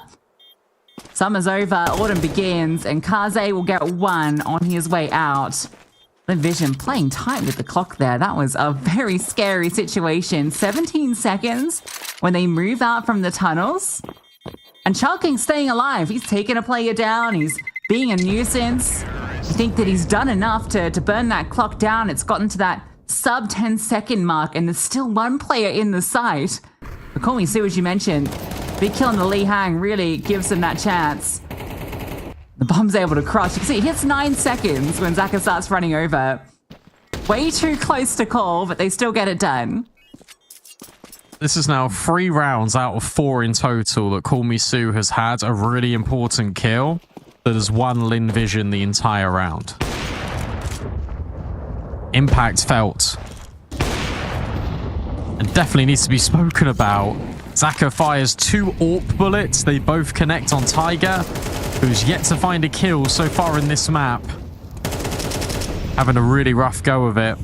Summer's over, autumn begins, and Kaze will get one on his way out. Lynn Vision playing tight with the clock there. That was a very scary situation. 17 seconds when they move out from the tunnels. And Chalking staying alive. He's taken a player down. He's being a nuisance. You think that he's done enough to burn that clock down. It's gotten to that sub 10-second mark, and there's still one player in the site. But Call Me Sue, as you mentioned, big kill on the Lee Hang really gives him that chance. The bomb's able to crush. You can see it hits 9 seconds when Zaka starts running over. Way too close to call, but they still get it done.
This is now 3 rounds out of 4 in total that Call Me Sue has had a really important kill that has won Lynn Vision the entire round. Impact felt. And definitely needs to be spoken about. Zaka fires 2 AWP bullets. They both connect on Tiger, who's yet to find a kill so far in this map. Having a really rough go of it.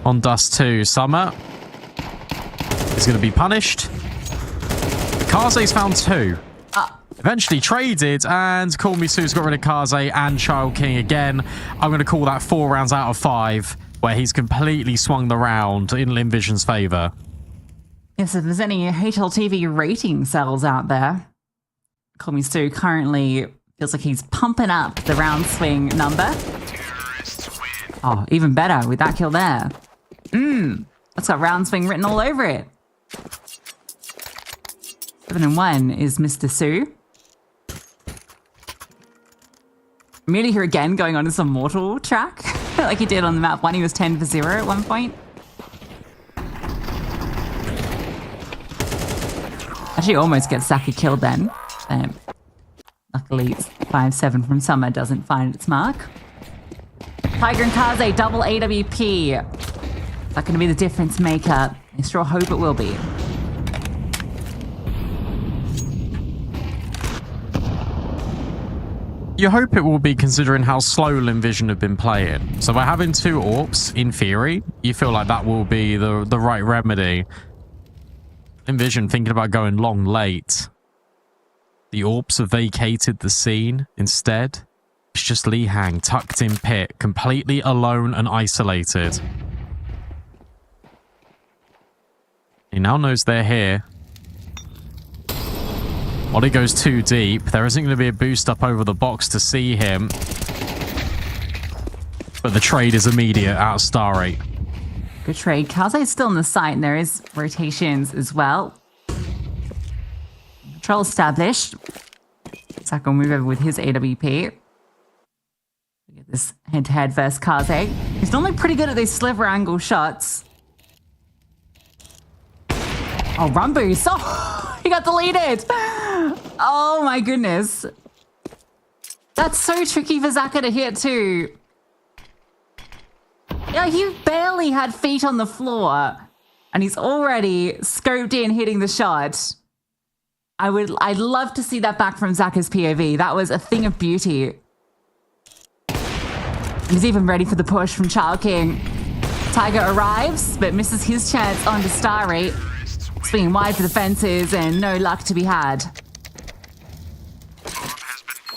On Dust 2, Summer is going to be punished. Kaze's found 2. Eventually traded, and Call Me Sue's got rid of Kaze and Child King again. I'm going to call that 4 rounds out of 5, where he's completely swung the round in Lynn Vision's favour.
Yes, if there's any HLTV rating cells out there, Call Me Sue currently feels like he's pumping up the round swing number. Oh, even better with that kill there. That's got round swing written all over it. 7-1 is Mr. Sue. Amelia here again going on to some Mortal track, like he did on the map 1. He was 10 for 0 at one point. Actually almost gets Zaka killed then. Luckily, 5-7 from Summer doesn't find its mark. Tiger and Kaze, double AWP. Is that going to be the difference maker? I sure hope it will be.
You hope it will be, considering how slow Lynn Vision have been playing. So by having 2 AWPs, in theory, you feel like that will be the right remedy. Lynn Vision thinking about going long late. The AWPs have vacated the scene instead. It's just Lee Hang tucked in pit, completely alone and isolated. He now knows they're here. Molly goes too deep. There isn't going to be a boost up over the box to see him. But the trade is immediate out of star rate.
Good trade. Kaze is still in the site, and there is rotations as well. Control established. Zaka will move over with his AWP. Get this head-to-head versus Kaze. He's normally pretty good at these sliver angle shots. Oh, run boost. Oh, he got deleted. Oh my goodness. That's so tricky for Zaka to hit too. Yeah, he barely had feet on the floor, and he's already scoped in, hitting the shot. I'd love to see that back from Zaka's POV. That was a thing of beauty. And he's even ready for the push from Child King. Tiger arrives, but misses his chance onto Starry. Swinging wide for the fences, and no luck to be had.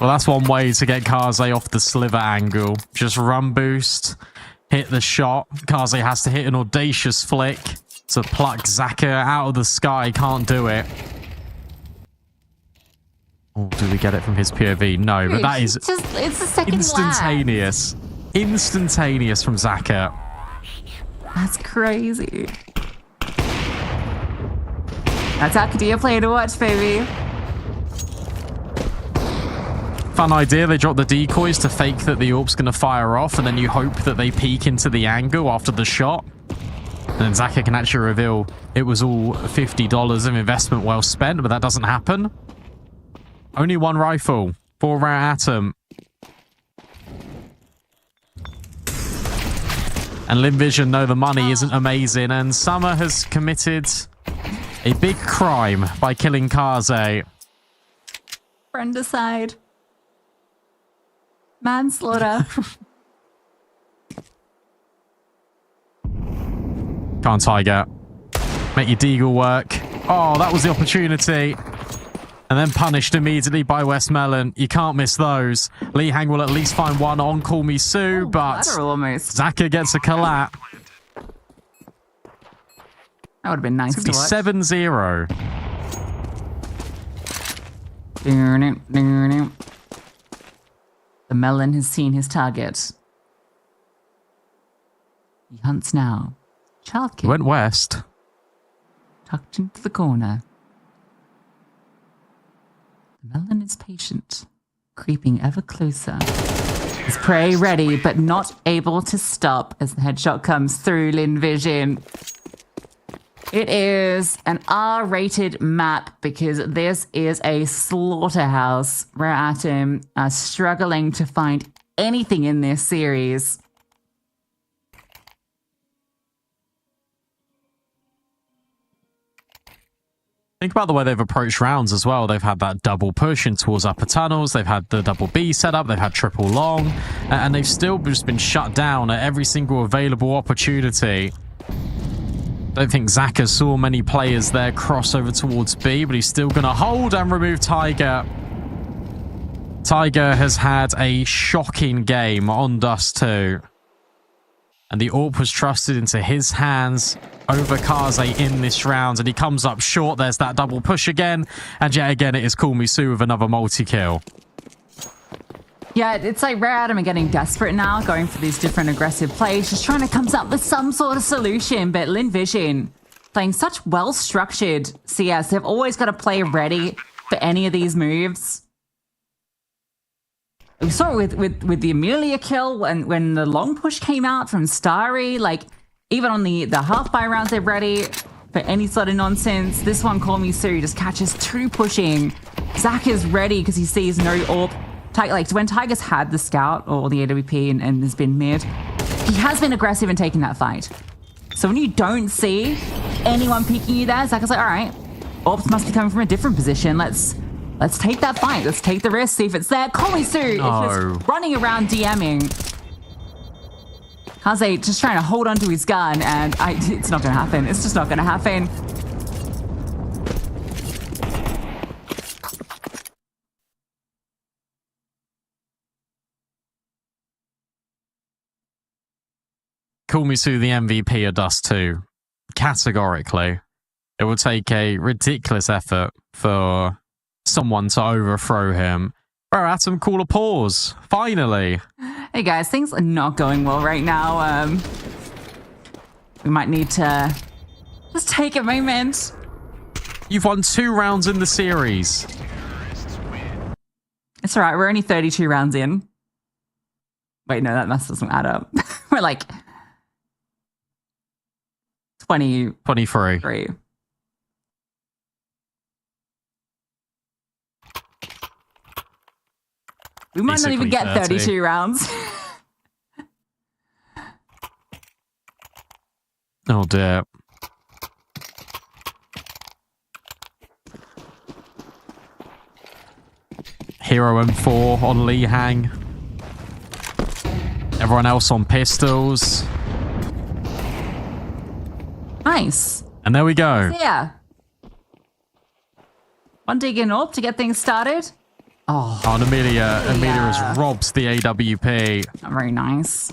Well, that's one way to get Kaze off the sliver angle. Just run boost, hit the shot. Kaze has to hit an audacious flick to pluck Zaka out of the sky. Can't do it. Oh, do we get it from his POV? No, but that is
just, it's the second
instantaneous. Instantaneous from Zaka.
That's crazy. That's our Kadia player to watch, baby.
Fun idea. They drop the decoys to fake that the AWP's going to fire off, and then you hope that they peek into the angle after the shot. And then Zaka can actually reveal it was all $50 of investment well spent, but that doesn't happen. Only one rifle. 4 rare atom. And Lynn Vision know the money isn't amazing, and Summer has committed a big crime by killing Kaze.
Friend aside. Manslaughter.
Can't Tiger. Make your deagle work. Oh, that was the opportunity. And then punished immediately by Westmelon. You can't miss those. Lee Hang will at least find one on Call Me Sue, but
almost.
Zaka gets a collat.
That would have been nice to watch.
7-0.
The melon has seen his target. He hunts now. Child King.
Went west.
Tucked into the corner. The melon is patient, creeping ever closer. His prey ready, but not able to stop as the headshot comes through Lynn Vision. It is an R-rated map because this is a slaughterhouse. Rare Atom are struggling to find anything in this series.
Think about the way they've approached rounds as well. They've had that double push in towards upper tunnels. They've had the double B set up. They've had triple long. And they've still just been shut down at every single available opportunity. Don't think Zaka saw many players there cross over towards B, but he's still going to hold and remove Tiger. Tiger has had a shocking game on Dust 2. And the AWP was trusted into his hands over Kaze in this round. And he comes up short. There's that double push again. And yet again, it is Call Me Sue with another multi-kill.
Yeah, it's like Rare Atom are getting desperate now, going for these different aggressive plays, just trying to come up with some sort of solution. But Lynn Vision playing such well-structured CS. They've always got to play ready for any of these moves. We saw it with the Amelia kill when the long push came out from Starry. Like, even on the half-buy rounds, they're ready for any sort of nonsense. This one, Call Me Sue, just catches 2 pushing. Zach is ready because he sees no AWP. Like, when Tiger's had the scout or the AWP and has been mid, he has been aggressive in taking that fight. So when you don't see anyone peeking you there, Zach is like, all right, AWPs must be coming from a different position. Let's take that fight. Let's take the risk, see if it's there. Call Me Sue is just running around DMing. Kaze just trying to hold onto his gun, and it's not going to happen. It's just not going to happen.
Call Me Sue the MVP of Dust 2. Categorically. It would take a ridiculous effort for someone to overthrow him. Bro, Atom, call a pause. Finally.
Hey guys, things are not going well right now. We might need to just take a moment.
You've won 2 rounds in the series.
It's all right. We're only 32 rounds in. Wait, no, that math doesn't add up. We're like 23. We might not even get 32 rounds.
Oh dear. Hero M4 on Lee Hang. Everyone else on pistols.
Nice.
And there we go.
Yeah. One digging up to get things started. Oh,
and Amelia has robbed the AWP.
very nice.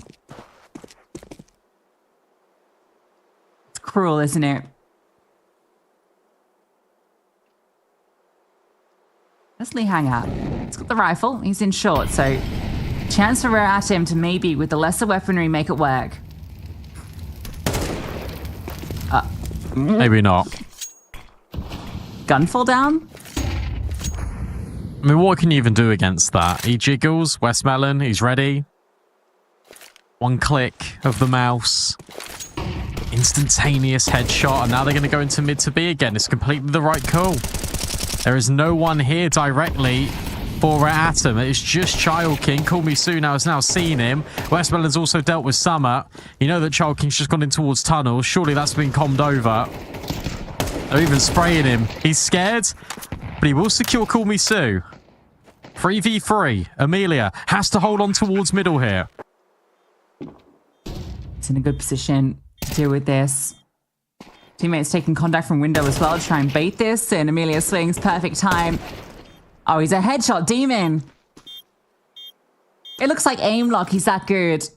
It's cruel, isn't it? Where's Lee hang out? He's got the rifle. He's in short, so chance for Rare Atom to maybe, with the lesser weaponry, make it work.
Maybe not.
Gun fall down?
I mean, what can you even do against that? He jiggles. Westmelon, he's ready. One click of the mouse. Instantaneous headshot. And now they're going to go into mid to B again. It's completely the right call. There is no one here directly for Rare Atom. It's just Child King. Call Me Soon has now seen him. Westmelon's also dealt with Summer. You know that Child King's just gone in towards tunnels. Surely that's been calmed over. They're even spraying him. He's scared, but he will secure Call Me Sue. 3v3. Amelia has to hold on towards middle here.
It's in a good position to deal with this. Teammates taking contact from window as well to try and bait this, and Amelia swings perfect time. Oh, he's a headshot demon. It looks like aim lock. He's that good.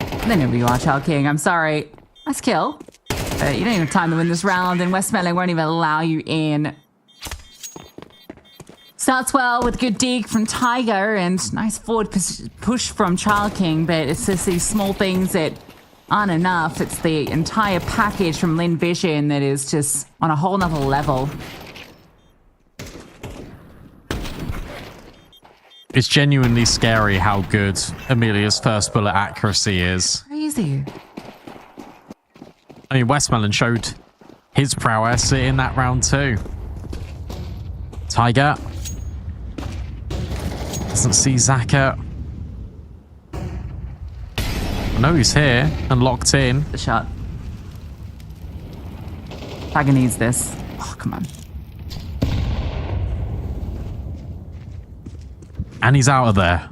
Then here we are, Child King. I'm sorry. Nice kill. You don't even have time to win this round, and Westmelon won't even allow you in. Starts well with good dig from Tiger and nice forward push from Child King, but it's just these small things that aren't enough. It's the entire package from Lynn Vision that is just on a whole nother level.
It's genuinely scary how good Amelia's first bullet accuracy is.
Crazy.
I mean, Westmelon showed his prowess in that round too. Tiger doesn't see Zaka. I know he's here and locked in.
The shot. Tiger needs this. Oh, come on.
And he's out of there.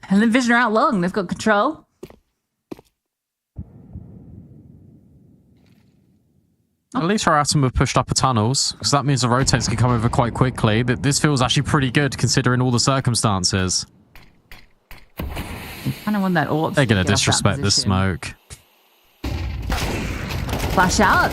And then Vision are out long. They've got control.
At least our Atom have pushed up the tunnels, because that means the rotates can come over quite quickly. This feels actually pretty good considering all the circumstances.
I kind of want that AWP.
They're going to disrespect the smoke.
Flash out.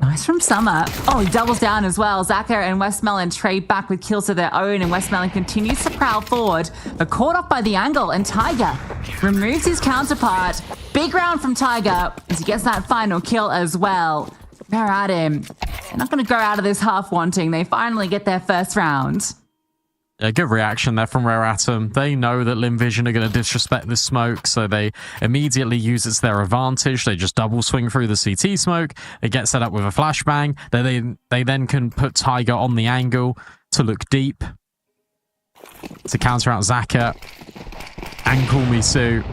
Nice from Summer. Oh, he doubles down as well. Zaka and Westmelon trade back with kills of their own, and Westmelon continues to prowl forward, but caught off by the angle, and Tiger removes his counterpart. Big round from Tiger as he gets that final kill as well. They're at him. They're not going to go out of this half wanting. They finally get their first round.
Yeah, good reaction there from Rare Atom. They know that Lynn Vision are going to disrespect this smoke, so they immediately use it to their advantage. They just double swing through the CT smoke. It gets set up with a flashbang. They then can put Tiger on the angle to look deep to counter out Zaka and Call Me Sue.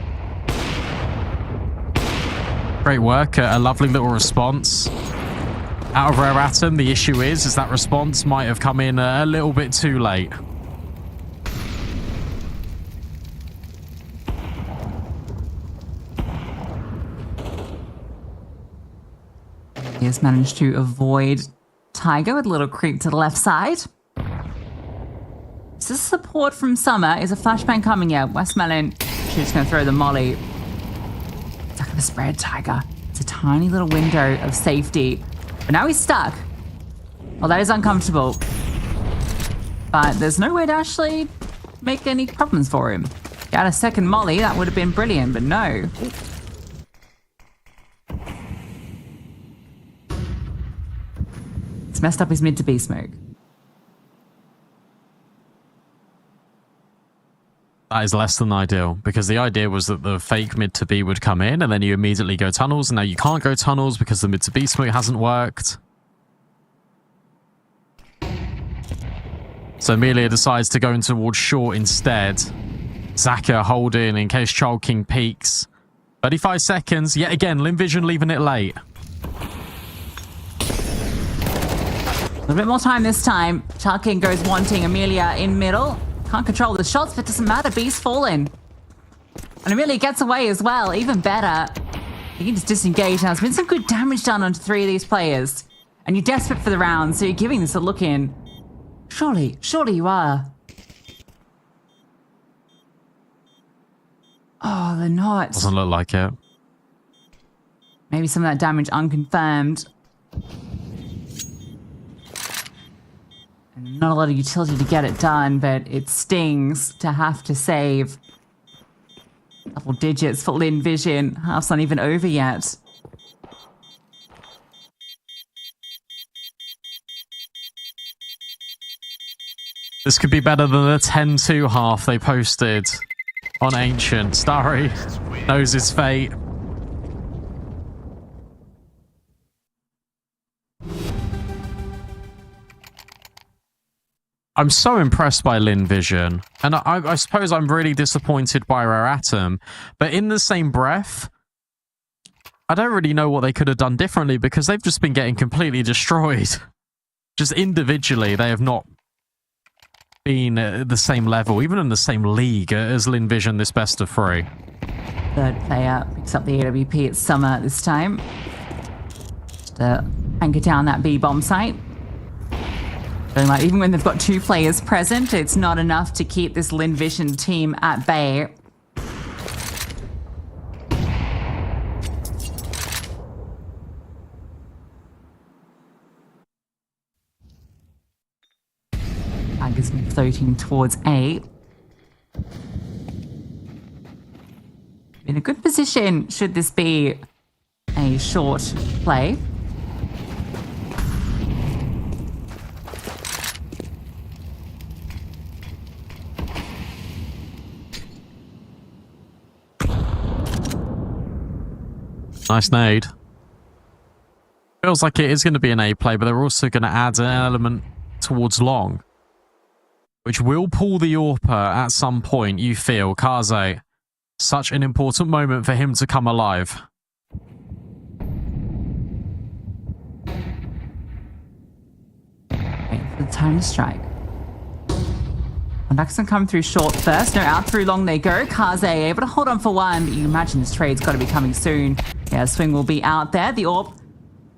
Great work. A lovely little response out of Rare Atom. The issue is that response might have come in a little bit too late.
He has managed to avoid Tiger with a little creep to the left side. This is support from Summer. Is a flashbang coming out? Westmelon, she's going to throw the molly. Stuck in the spread, Tiger. It's a tiny little window of safety. But now he's stuck. Well, that is uncomfortable. But there's no way to actually make any problems for him. Got a second molly, that would have been brilliant, but no. It's messed up his mid to B smoke.
That is less than ideal, because the idea was that the fake mid to B would come in and then you immediately go tunnels, and now you can't go tunnels because the mid to B smoke hasn't worked. So Amelia decides to go in towards short instead. Zaka holding in case Child King peeks. 35 seconds. Yet again, Lynn Vision leaving it late.
A little bit more time this time. Child King goes wanting Amelia in middle. Can't control the shots, but it doesn't matter. B's fallen. And Amelia gets away as well. Even better. You can just disengage now. There's been some good damage done onto 3 of these players. And you're desperate for the round, so you're giving this a look in. Surely you are. Oh, they're not.
Doesn't look like it.
Maybe some of that damage unconfirmed. And not a lot of utility to get it done, but it stings to have to save. Double digits for Lynn Vision. Half's not even over yet.
This could be better than the 10-2 half they posted on Ancient. Starry knows his fate. I'm so impressed by Lynn Vision, and I suppose I'm really disappointed by Rare Atom, but in the same breath, I don't really know what they could have done differently because they've just been getting completely destroyed. Just individually, they have not been at the same level, even in the same league as Lynn Vision this best of 3.
Third player picks up the AWP. It's Summer this time. Just anchor down that B bomb site. Like, even when they've got 2 players present, it's not enough to keep this Lynn Vision team at bay. Tigers floating towards A. In a good position should this be a short play.
Nice nade. Feels like it is going to be an A play, but they're also going to add an element towards long, which will pull the AWPer at some point, you feel. Kaze, such an important moment for him to come alive.
Wait for the time to strike. Daxon come through short first. No, out through long they go. Kaze able to hold on for one, but you imagine this trade's got to be coming soon. Yeah, swing will be out there. The AWP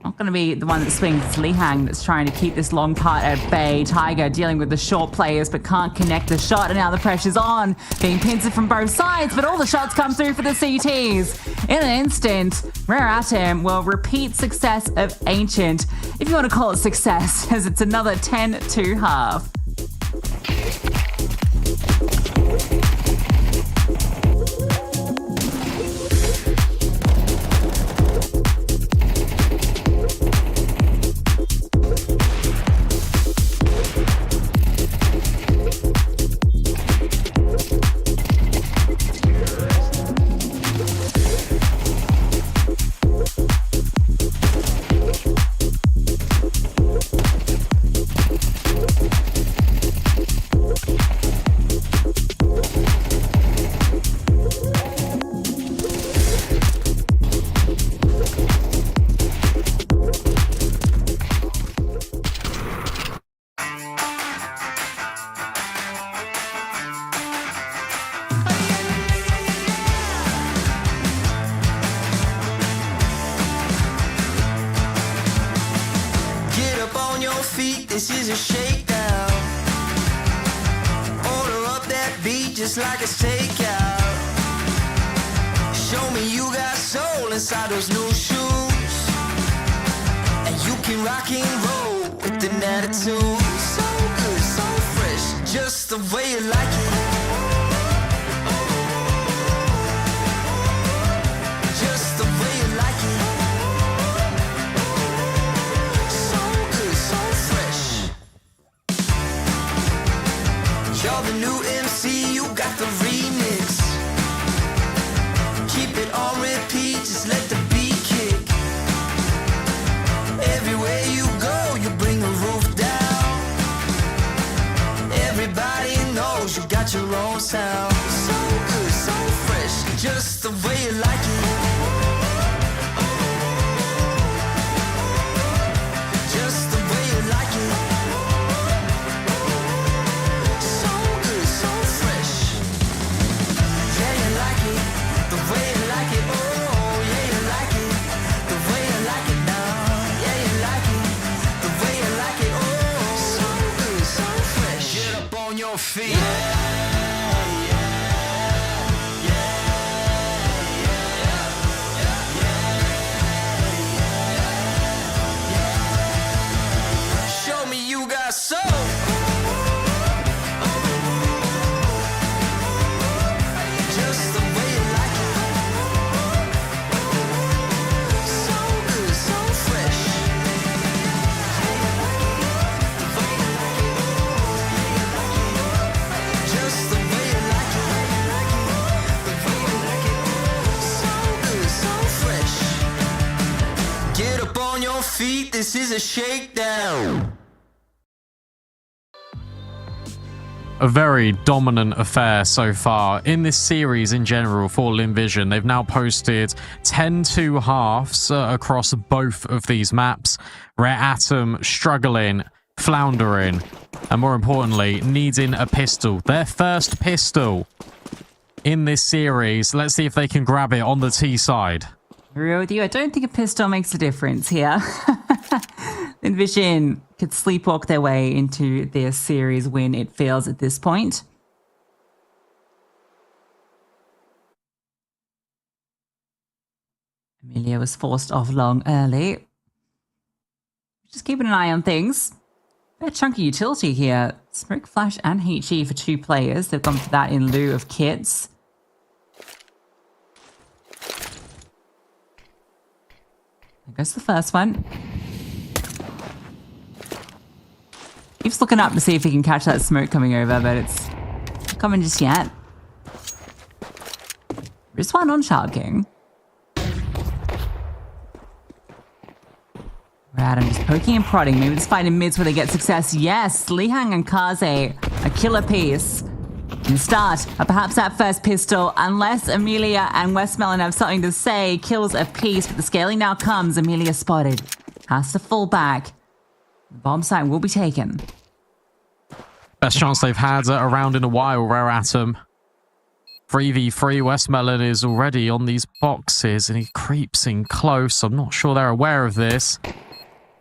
not going to be the one that swings. It's Lihang that's trying to keep this long part at bay. Tiger dealing with the short players, but can't connect the shot. And now the pressure's on. Being pincered from both sides, but all the shots come through for the CTs. In an instant, Rare Atom will repeat success of Ancient, if you want to call it success, as it's another 10-2 half.
This is a shakedown. Order up that beat just like a takeout. Show me you got soul inside those new shoes, and you can rock and roll with an attitude. So good, so fresh, just the way you like it. Just the way you like it. You're the new MC, you got the remix. Keep it on repeat, just let the beat kick. Everywhere you go, you bring the roof down. the way you like it. Just the way you like it. So good, so fresh. Yeah, you like it, the way you like it. Oh, yeah, you like it, the way you like it now. Yeah, you like it, the way you like it. Oh, so good, so fresh. Get up on your feet. Show me you got soul. Just the way you like it. So good, so fresh. Just the way you like it. So good, so fresh. Get up on your feet, this is a shakedown.
A very dominant affair so far in this series in general for Lynn Vision. They've now posted 10-2 halves across both of these maps. Rare Atom struggling, floundering, and more importantly, needing a pistol. Their first pistol in this series. Let's see if they can grab it on the T side.
Real with you, I don't think a pistol makes a difference here. Lynn Vision could sleepwalk their way into their series win, it feels, at this point. Amelia was forced off long early. Just keeping an eye on things. A chunky utility here. Smoke Flash and HE for 2 players. They've gone for that in lieu of kits. There goes the first one. Keeps looking up to see if he can catch that smoke coming over, but it's not coming just yet. There's one on Shark King. Right, I'm just poking and prodding. Maybe let's find in mids where they get success. Yes, Lihang and Kaze, a killer piece. And start perhaps that first pistol, unless Amelia and Westmelon have something to say. Kills a piece, but the scaling now comes. Amelia spotted. Has to fall back. The bomb site will be taken.
Best chance they've had around in a while, Rare Atom. 3v3, Westmelon is already on these boxes and he creeps in close. I'm not sure they're aware of this.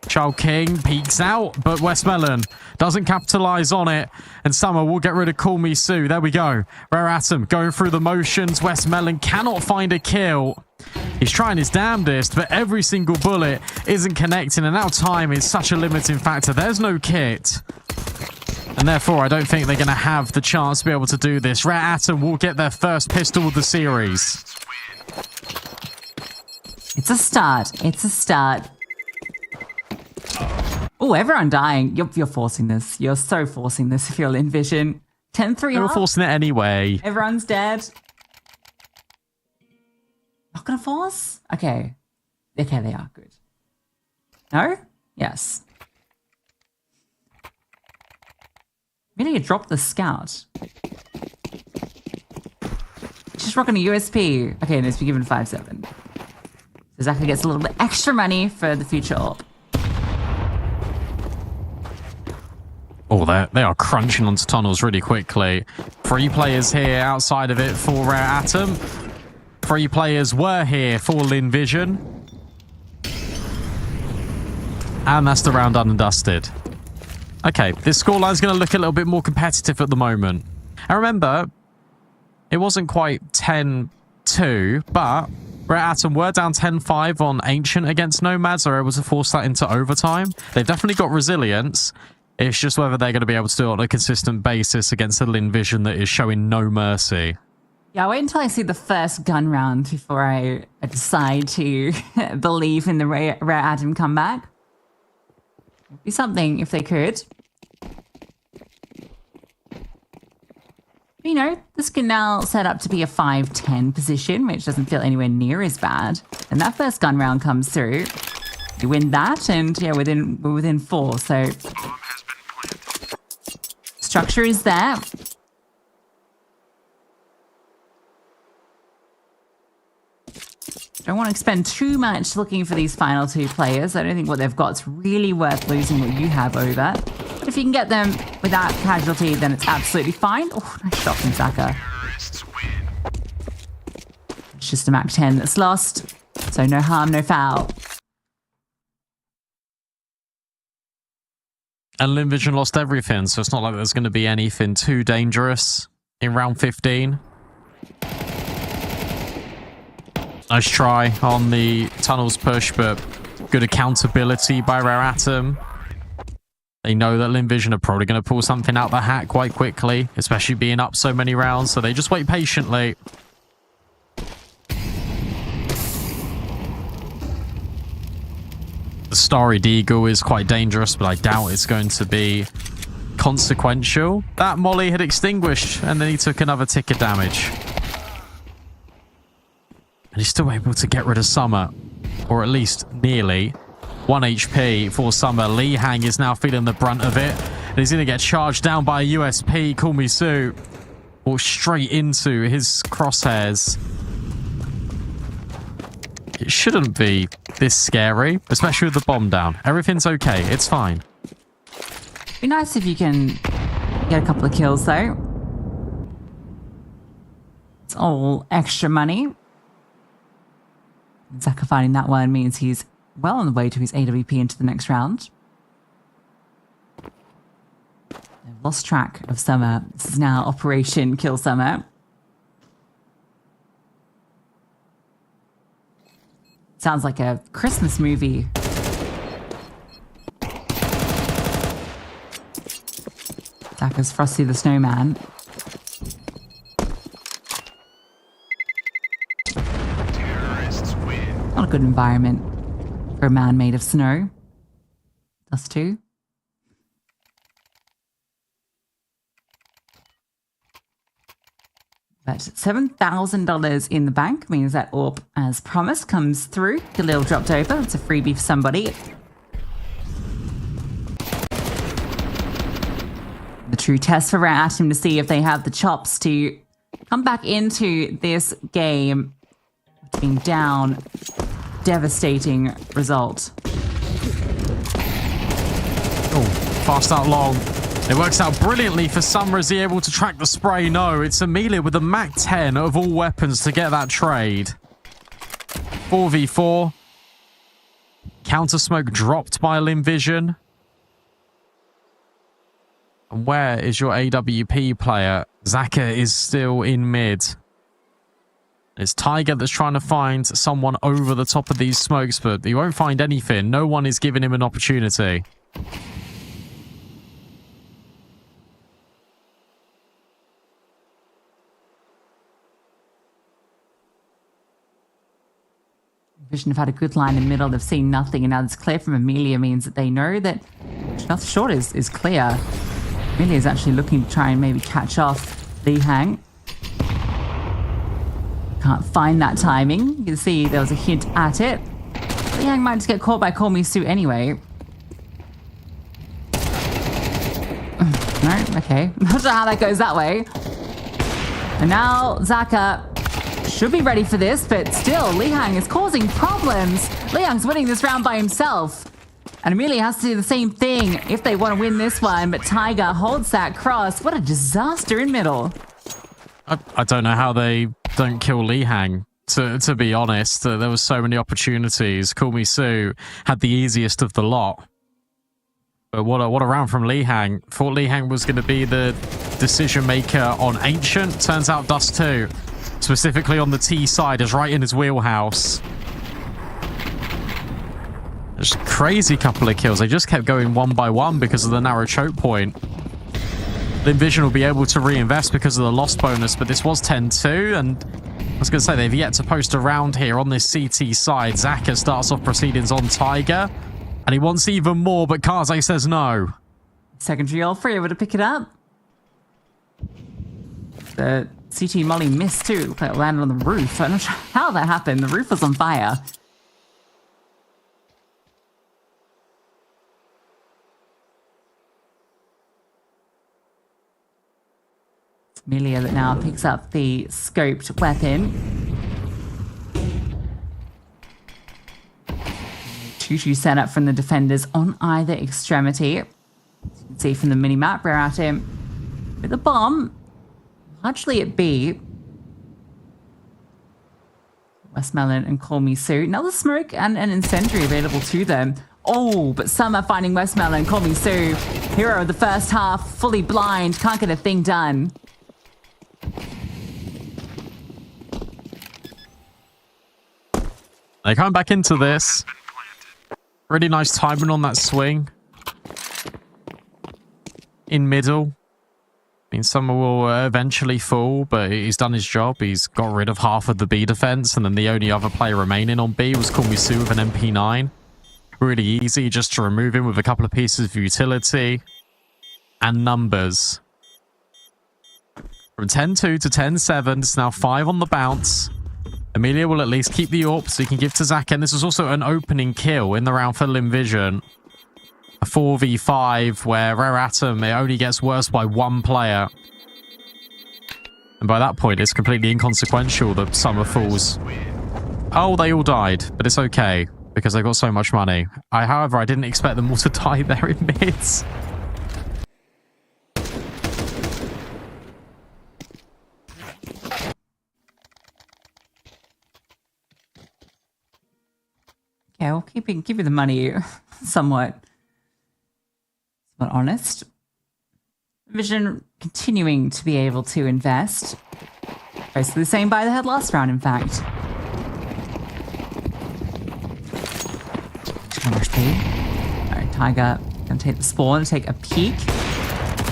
Child King peeks out, but Westmelon doesn't capitalize on it. And Summer will get rid of Call Me Sue. There we go. Rare Atom going through the motions. Westmelon cannot find a kill. He's trying his damnedest, but every single bullet isn't connecting. And now time is such a limiting factor. There's no kit. And therefore, I don't think they're going to have the chance to be able to do this. Rare Atom will get their first pistol of the series.
It's a start. It's a start. Oh, everyone dying. You're forcing this. You're so forcing this if you're Lynn Vision. 10-3
You're
up.
forcing it anyway.
Everyone's dead. Not gonna force? Okay. Okay, they are. Good. No? Yes. Really, dropped the scout. Just rocking a USP. Okay, and it's been given 5-7. So Zaka gets a little bit extra money for the future op.
Oh, they are crunching onto tunnels really quickly. 3 players here outside of it for Rare Atom. 3 players were here for Lynn Vision. And that's the round done and dusted. Okay, this scoreline's going to look a little bit more competitive at the moment. And remember, it wasn't quite 10-2, but Rare Atom were down 10-5 on Ancient against Nomads. They're able to force that into overtime. They've definitely got resilience. It's just whether they're going to be able to do it on a consistent basis against a Lynn Vision that is showing no mercy.
Yeah, I'll wait until I see the first gun round before I decide to believe in the Rare Atom comeback. It'd be something if they could. You know, this can now set up to be a 5-10 position, which doesn't feel anywhere near as bad. And that first gun round comes through. You win that, and yeah, we're within 4, so structure is there. Don't want to spend too much looking for these final two players. I don't think what they've got is really worth losing what you have over. But if you can get them without casualty, then it's absolutely fine. Oh, nice shot from Zaka. It's just a Mach 10 that's lost, so no harm, no foul.
And Lynn Vision lost everything, so it's not like there's going to be anything too dangerous in round 15. Nice try on the tunnels push, but good accountability by Rare Atom. They know that Lynn Vision are probably going to pull something out the hat quite quickly, especially being up so many rounds, so they just wait patiently. The Starry Deagle is quite dangerous, but I doubt it's going to be consequential. That molly had extinguished, and then he took another tick of damage. And he's still able to get rid of Summer, or at least nearly. 1 HP for Summer. Lee Hang is now feeling the brunt of it, and he's going to get charged down by a USP. Call Me Sue, or straight into his crosshairs. It shouldn't be this scary, especially with the bomb down. Everything's okay. It's fine.
Be nice if you can get a couple of kills, though. It's all extra money. Zaka finding that one means he's well on the way to his AWP into the next round. They've lost track of Summer. This is now Operation Kill Summer. Sounds like a Christmas movie. Zaka's Frosty the Snowman. Not a good environment for a man made of snow. Us too. But $7,000 in the bank means that AWP, as promised, comes through. Khalil dropped over. It's a freebie for somebody. The true test for Rare Atom to see if they have the chops to come back into this game. Being down, devastating result.
Oh, fast out long. It works out brilliantly for Summer. Is he able to track the spray? No, it's Amelia with a Mach 10 of all weapons to get that trade. 4v4. Counter smoke dropped by Lynn Vision. And where is your AWP player? Zaka is still in mid. It's Tiger that's trying to find someone over the top of these smokes, but he won't find anything. No one is giving him an opportunity.
Vision have had a good line in the middle. They've seen nothing, and now this clear from Amelia means that they know that nothing short is clear. Amelia is actually looking to try and maybe catch off Lee Hang. Can't find that timing. You can see there was a hint at it. Lee Hang might just get caught by Call Me Sue anyway. No? Okay. Not sure how that goes that way. And now Zaka should be ready for this, but still, Lee Hang is causing problems. Lee Hang's winning this round by himself. And Amelia has to do the same thing if they want to win this one, but Tiger holds that cross. What a disaster in middle.
I don't know how they don't kill Lee Hang, to be honest. There were so many opportunities. Call Me Sue had the easiest of the lot. But what a round from Lee Hang. Thought Lee Hang was going to be the decision maker on Ancient. Turns out Dust 2, specifically on the T side, is right in his wheelhouse. Just crazy couple of kills. They just kept going one by one because of the narrow choke point. Lynn Vision will be able to reinvest because of the loss bonus, but this was 10-2, and I was going to say they've yet to post a round here on this CT side. Zaka starts off proceedings on Tiger, and he wants even more, but Kaze says no.
Secondary all free, able to pick it up. The CT molly missed too. Looked like it landed on the roof. I'm not sure how that happened. The roof was on fire. Amelia that now picks up the scoped weapon. 2-2 setup from the defenders on either extremity. As you can see from the mini-map, we're at him with a bomb, largely at B. Westmelon and Call Me Sue. Another smoke and an incendiary available to them. Oh, but Summer finding Westmelon, Call Me Sue. Hero of the first half, fully blind, can't get a thing done.
They come back into this. Really nice timing on that swing. In middle. I mean, Summer will eventually fall, but he's done his job. He's got rid of half of the B defense, and then the only other player remaining on B was Call Me Sue with an MP9. Really easy just to remove him with a couple of pieces of utility and numbers. From 10-2 to 10-7, it's now 5 on the bounce. Amelia will at least keep the AWP so he can give to Zach, and this is also an opening kill in the round for Lynn Vision. A 4v5 where Rare Atom, it only gets worse by one player. And by that point, it's completely inconsequential that Summer falls. Oh, they all died, but it's okay because they got so much money. However, I didn't expect them all to die there in mids.
Yeah, we'll give you the money somewhat honest. Vision continuing to be able to invest. Basically the same buy they had last round, in fact. Alright, Tiger gonna take the spawn, take a peek.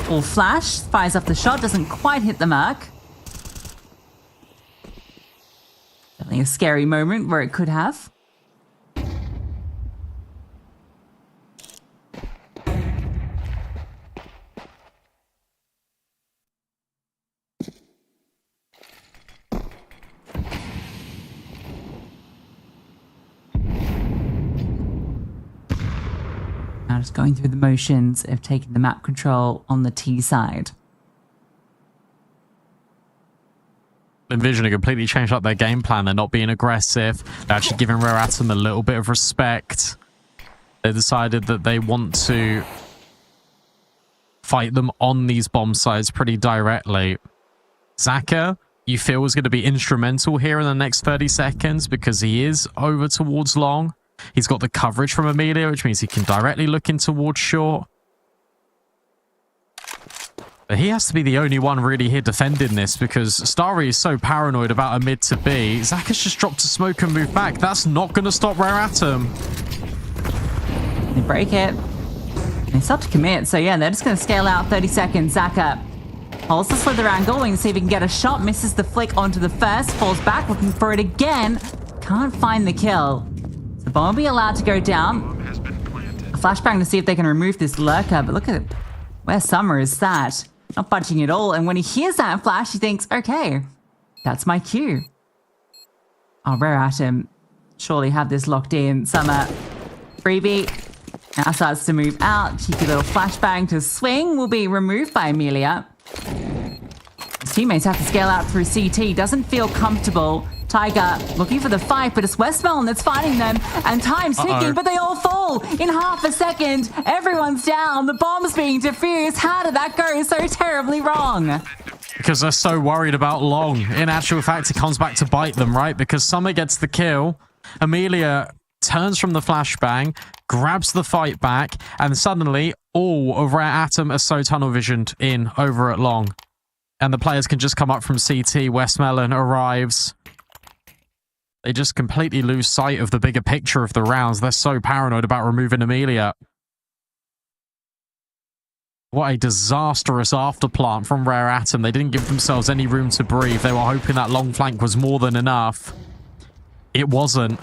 Full flash, fires up the shot, doesn't quite hit the mark. Definitely a scary moment where it could have. Just going through the motions of taking the map control on the T side.
Envision completely changed up their game plan. They're not being aggressive. They're actually giving Rare Atom a little bit of respect. They decided that they want to fight them on these bomb sites pretty directly. Zaka, you feel, is going to be instrumental here in the next 30 seconds because he is over towards long. He's got the coverage from Amelia, which means he can directly look in towards short. But he has to be the only one really here defending this because Starry is so paranoid about a mid to B. Zach has just dropped a smoke and moved back. That's not going to stop Rare Atom.
They break it. They start to commit. So yeah, they're just going to scale out 30 seconds. Zaka holds the slither angle, going to see if he can get a shot. Misses the flick onto the first. Falls back, looking for it again. Can't find the kill. The bomb will be allowed to go down. A flashbang to see if they can remove this lurker, but look at where Summer is sat. Not budging at all, and when he hears that flash, he thinks, okay, that's my cue. Oh, Rare Atom surely have this locked in. Summer, freebie, now starts to move out. Cheeky little flashbang to swing will be removed by Amelia. His teammates have to scale out through CT. Doesn't feel comfortable. Tiger looking for the fight, but it's Westmelon that's fighting them, and time's ticking, but they all fall in half a second. Everyone's down. The bomb's being defused. How did that go so terribly wrong?
Because they're so worried about long. In actual fact, it comes back to bite them, right? Because Summer gets the kill. Amelia turns from the flashbang, grabs the fight back, and suddenly all of Rare Atom are so tunnel visioned in over at long. And the players can just come up from CT. Westmelon arrives. They just completely lose sight of the bigger picture of the rounds. They're so paranoid about removing Amelia. What a disastrous afterplant from Rare Atom. They didn't give themselves any room to breathe. They were hoping that long flank was more than enough. It wasn't.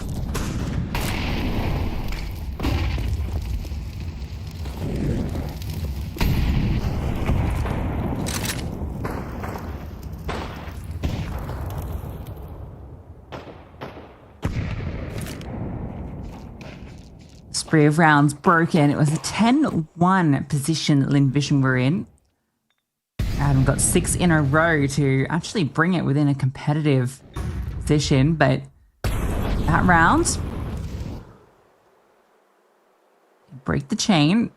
Spree of rounds broken. It was a 10-1 position that Lynn Vision were in. Adam got 6 in a row to actually bring it within a competitive position, but that round Break the chain.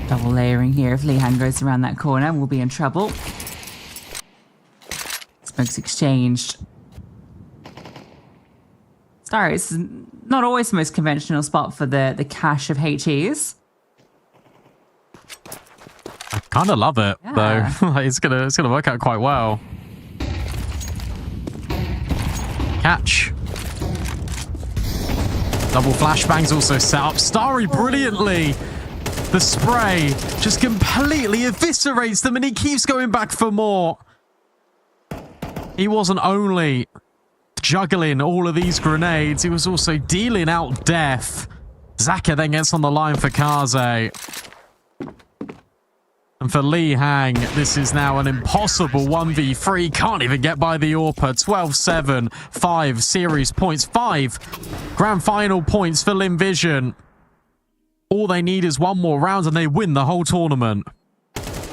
Double layering here. If Lehan goes around that corner, we'll be in trouble. Smokes exchanged. Sorry, it's not always the most conventional spot for the cache of HEs.
I kind of love it, though. It's gonna work out quite well. Catch. Double flashbangs also set up. Starry brilliantly. The spray just completely eviscerates them, and he keeps going back for more. He wasn't only juggling all of these grenades, he was also dealing out death. Zaka then gets on the line for Kaze. And for Li Hang, this is now an impossible 1v3. Can't even get by the AWPer. 12-7, 5 series points, 5 grand final points for Lynn Vision. All they need is one more round and they win the whole tournament.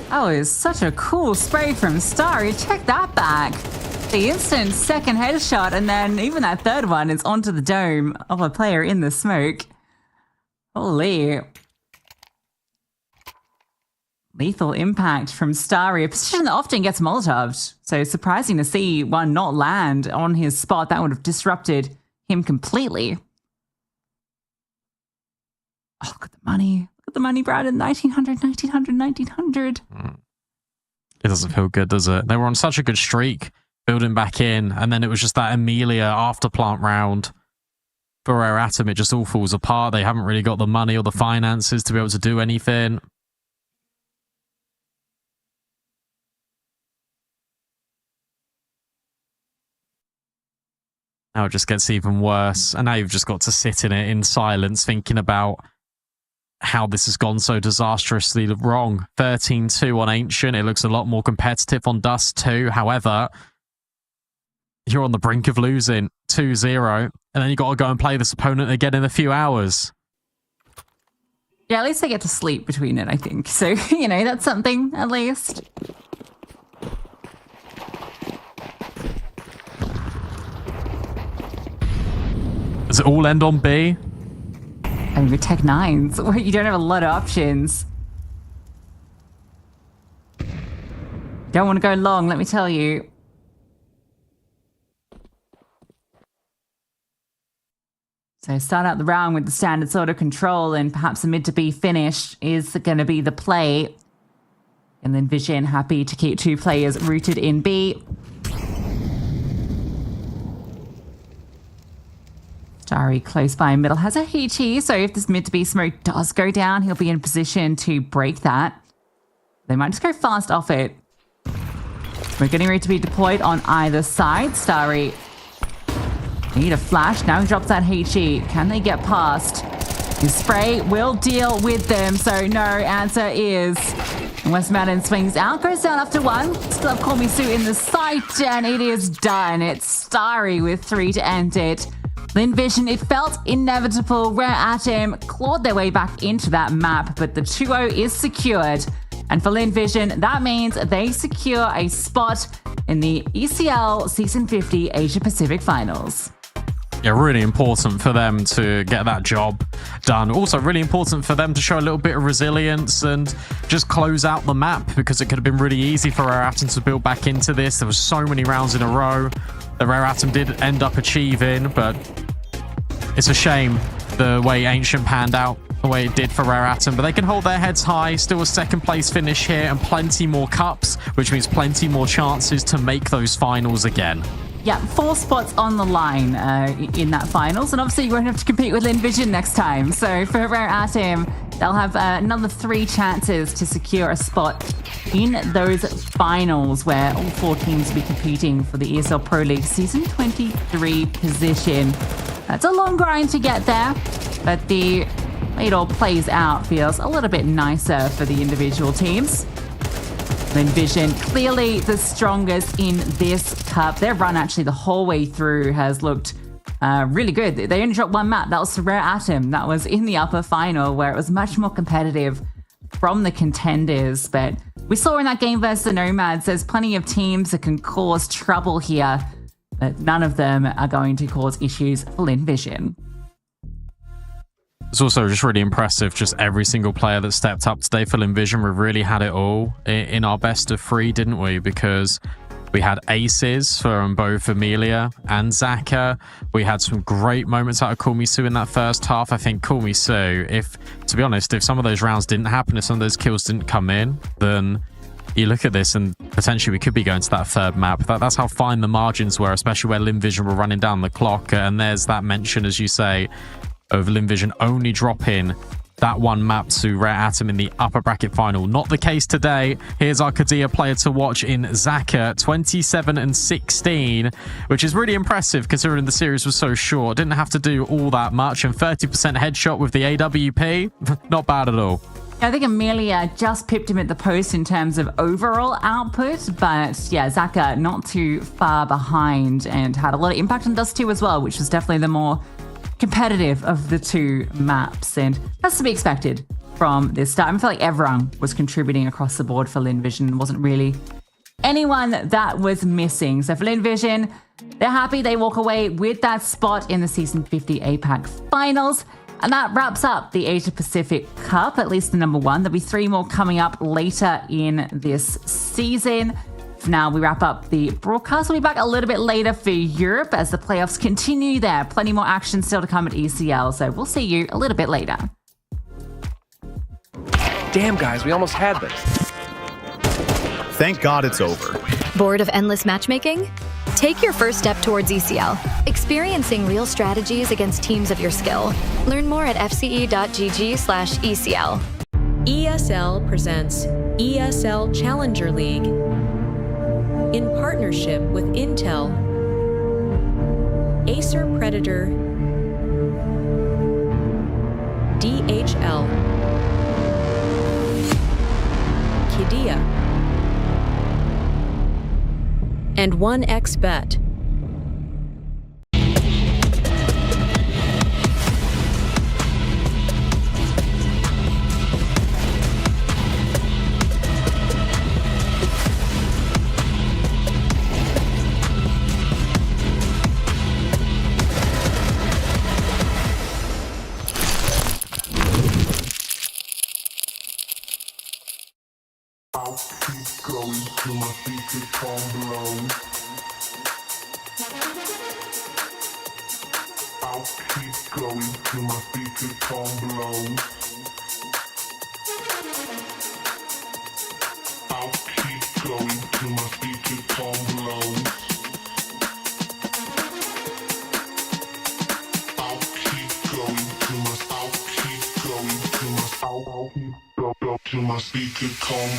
Oh, it's such a cool spray from Starry. Check that back. The instant second headshot, and then even that third one is onto the dome of a player in the smoke. Holy. Lethal impact from Starry, a position that often gets Molotoved. So surprising to see one not land on his spot. That would have disrupted him completely. Oh, look at the money. Look at the money, Brandon. 1900, 1900, 1900.
It doesn't feel good, does it? They were on such a good streak, building back in, and then it was just that Amelia afterplant round. For Rare Atom, it just all falls apart. They haven't really got the money or the finances to be able to do anything. Now it just gets even worse. And now you've just got to sit in it in silence, thinking about how this has gone so disastrously wrong. 13-2 on Ancient. It looks a lot more competitive on Dust too. However, you're on the brink of losing 2-0. And then you got to go and play this opponent again in a few hours.
Yeah, at least they get to sleep between it, I think. So, you know, that's something, at least.
Does it all end on B?
I mean, with Tech 9s, you don't have a lot of options. Don't want to go long, let me tell you. So start out the round with the standard sort of control, and perhaps a mid to B finish is going to be the play. And then Vision happy to keep 2 players rooted in B. Starry close by middle has a HE, so if this mid to B smoke does go down, he'll be in position to break that. They might just go fast off it. We're getting ready to be deployed on either side. Starry need a flash. Now he drops that HE. Can they get past? His spray will deal with them, so no. Answer is West Mountain swings out, goes down after 1. Still have Call Me Sue in the sight, and it is done. It's Starry with 3 to end it. Lynn Vision, it felt inevitable. Rare Atom clawed their way back into that map, but the 2-0 is secured. And for Lynn Vision, that means they secure a spot in the ECL Season 50 Asia Pacific Finals.
Yeah, really important for them to get that job done. Also really important for them to show a little bit of resilience and just close out the map, because it could have been really easy for Rare Atom to build back into this. There were so many rounds in a row that Rare Atom did end up achieving, but it's a shame the way Ancient panned out, the way it did for Rare Atom. But they can hold their heads high, still a second place finish here, and plenty more cups, which means plenty more chances to make those finals again.
Yeah, 4 spots on the line in that finals, and obviously you won't have to compete with Lynn Vision next time. So for Rare Atom, they'll have another 3 chances to secure a spot in those finals, where all 4 teams will be competing for the ESL Pro League Season 23 position. It's a long grind to get there, but the way it all plays out feels a little bit nicer for the individual teams. Lynn Vision, clearly the strongest in this cup. Their run actually the whole way through has looked really good. They only dropped 1 map. That was Rare Atom. That was in the upper final, where it was much more competitive from the contenders. But we saw in that game versus the Nomads, there's plenty of teams that can cause trouble here. that none of them are going to cause issues for Lynn Vision.
It's also just really impressive, just every single player that stepped up today for Lynn Vision. We've really had it all in our best of three, didn't we? Because we had aces from both Amelia and Zaka. We had some great moments out of Call Me Sue in that first half. I think Call Me Sue, to be honest, if some of those rounds didn't happen, if some of those kills didn't come in, then you look at this and potentially we could be going to that third map. That's how fine the margins were, especially where Lynn Vision were running down the clock. And there's that mention, as you say, of Lynn Vision only dropping that one map to Rare Atom in the upper bracket final. Not the case today. Here's our Kadia player to watch in Zaka, 27-16, which is really impressive considering the series was so short. Didn't have to do all that much, and 30% headshot with the AWP. Not bad at all.
I think Amelia just pipped him at the post in terms of overall output, but yeah, Zaka not too far behind and had a lot of impact on Dust 2 as well, which was definitely the more competitive of the two maps, and that's to be expected from this start. I feel like everyone was contributing across the board for Lynn Vision. Wasn't really anyone that was missing. So for Lynn Vision, they're happy they walk away with that spot in the Season 50 APAC Finals. And that wraps up the Asia Pacific Cup, at least the number one. There'll be 3 more coming up later in this season. For now, we wrap up the broadcast. We'll be back a little bit later for Europe as the playoffs continue there. Plenty more action still to come at ECL, so we'll see you a little bit later.
Damn, guys, we almost had this.
Thank God it's over.
Bored of endless matchmaking? Take your first step towards ECL, experiencing real strategies against teams of your skill. Learn more at fce.gg/ECL.
ESL presents ESL Challenger League in partnership with Intel, Acer Predator, DHL, Kidia, and 1xBet.
I'll keep going till my feet become below. I'll keep going till my feet become below. I'll keep going till my feet become below. I'll keep going till my I'll keep going till my I'll keep go till my feet become.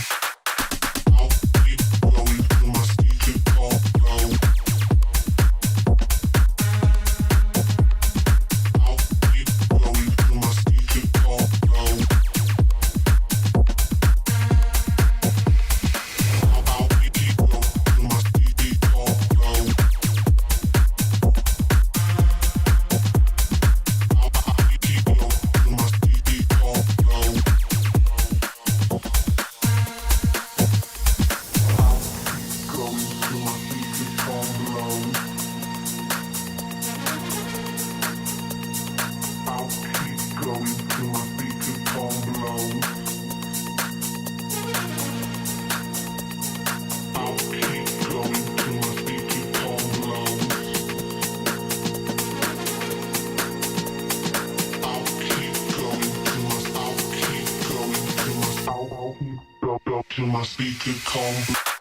Till my speaker calm.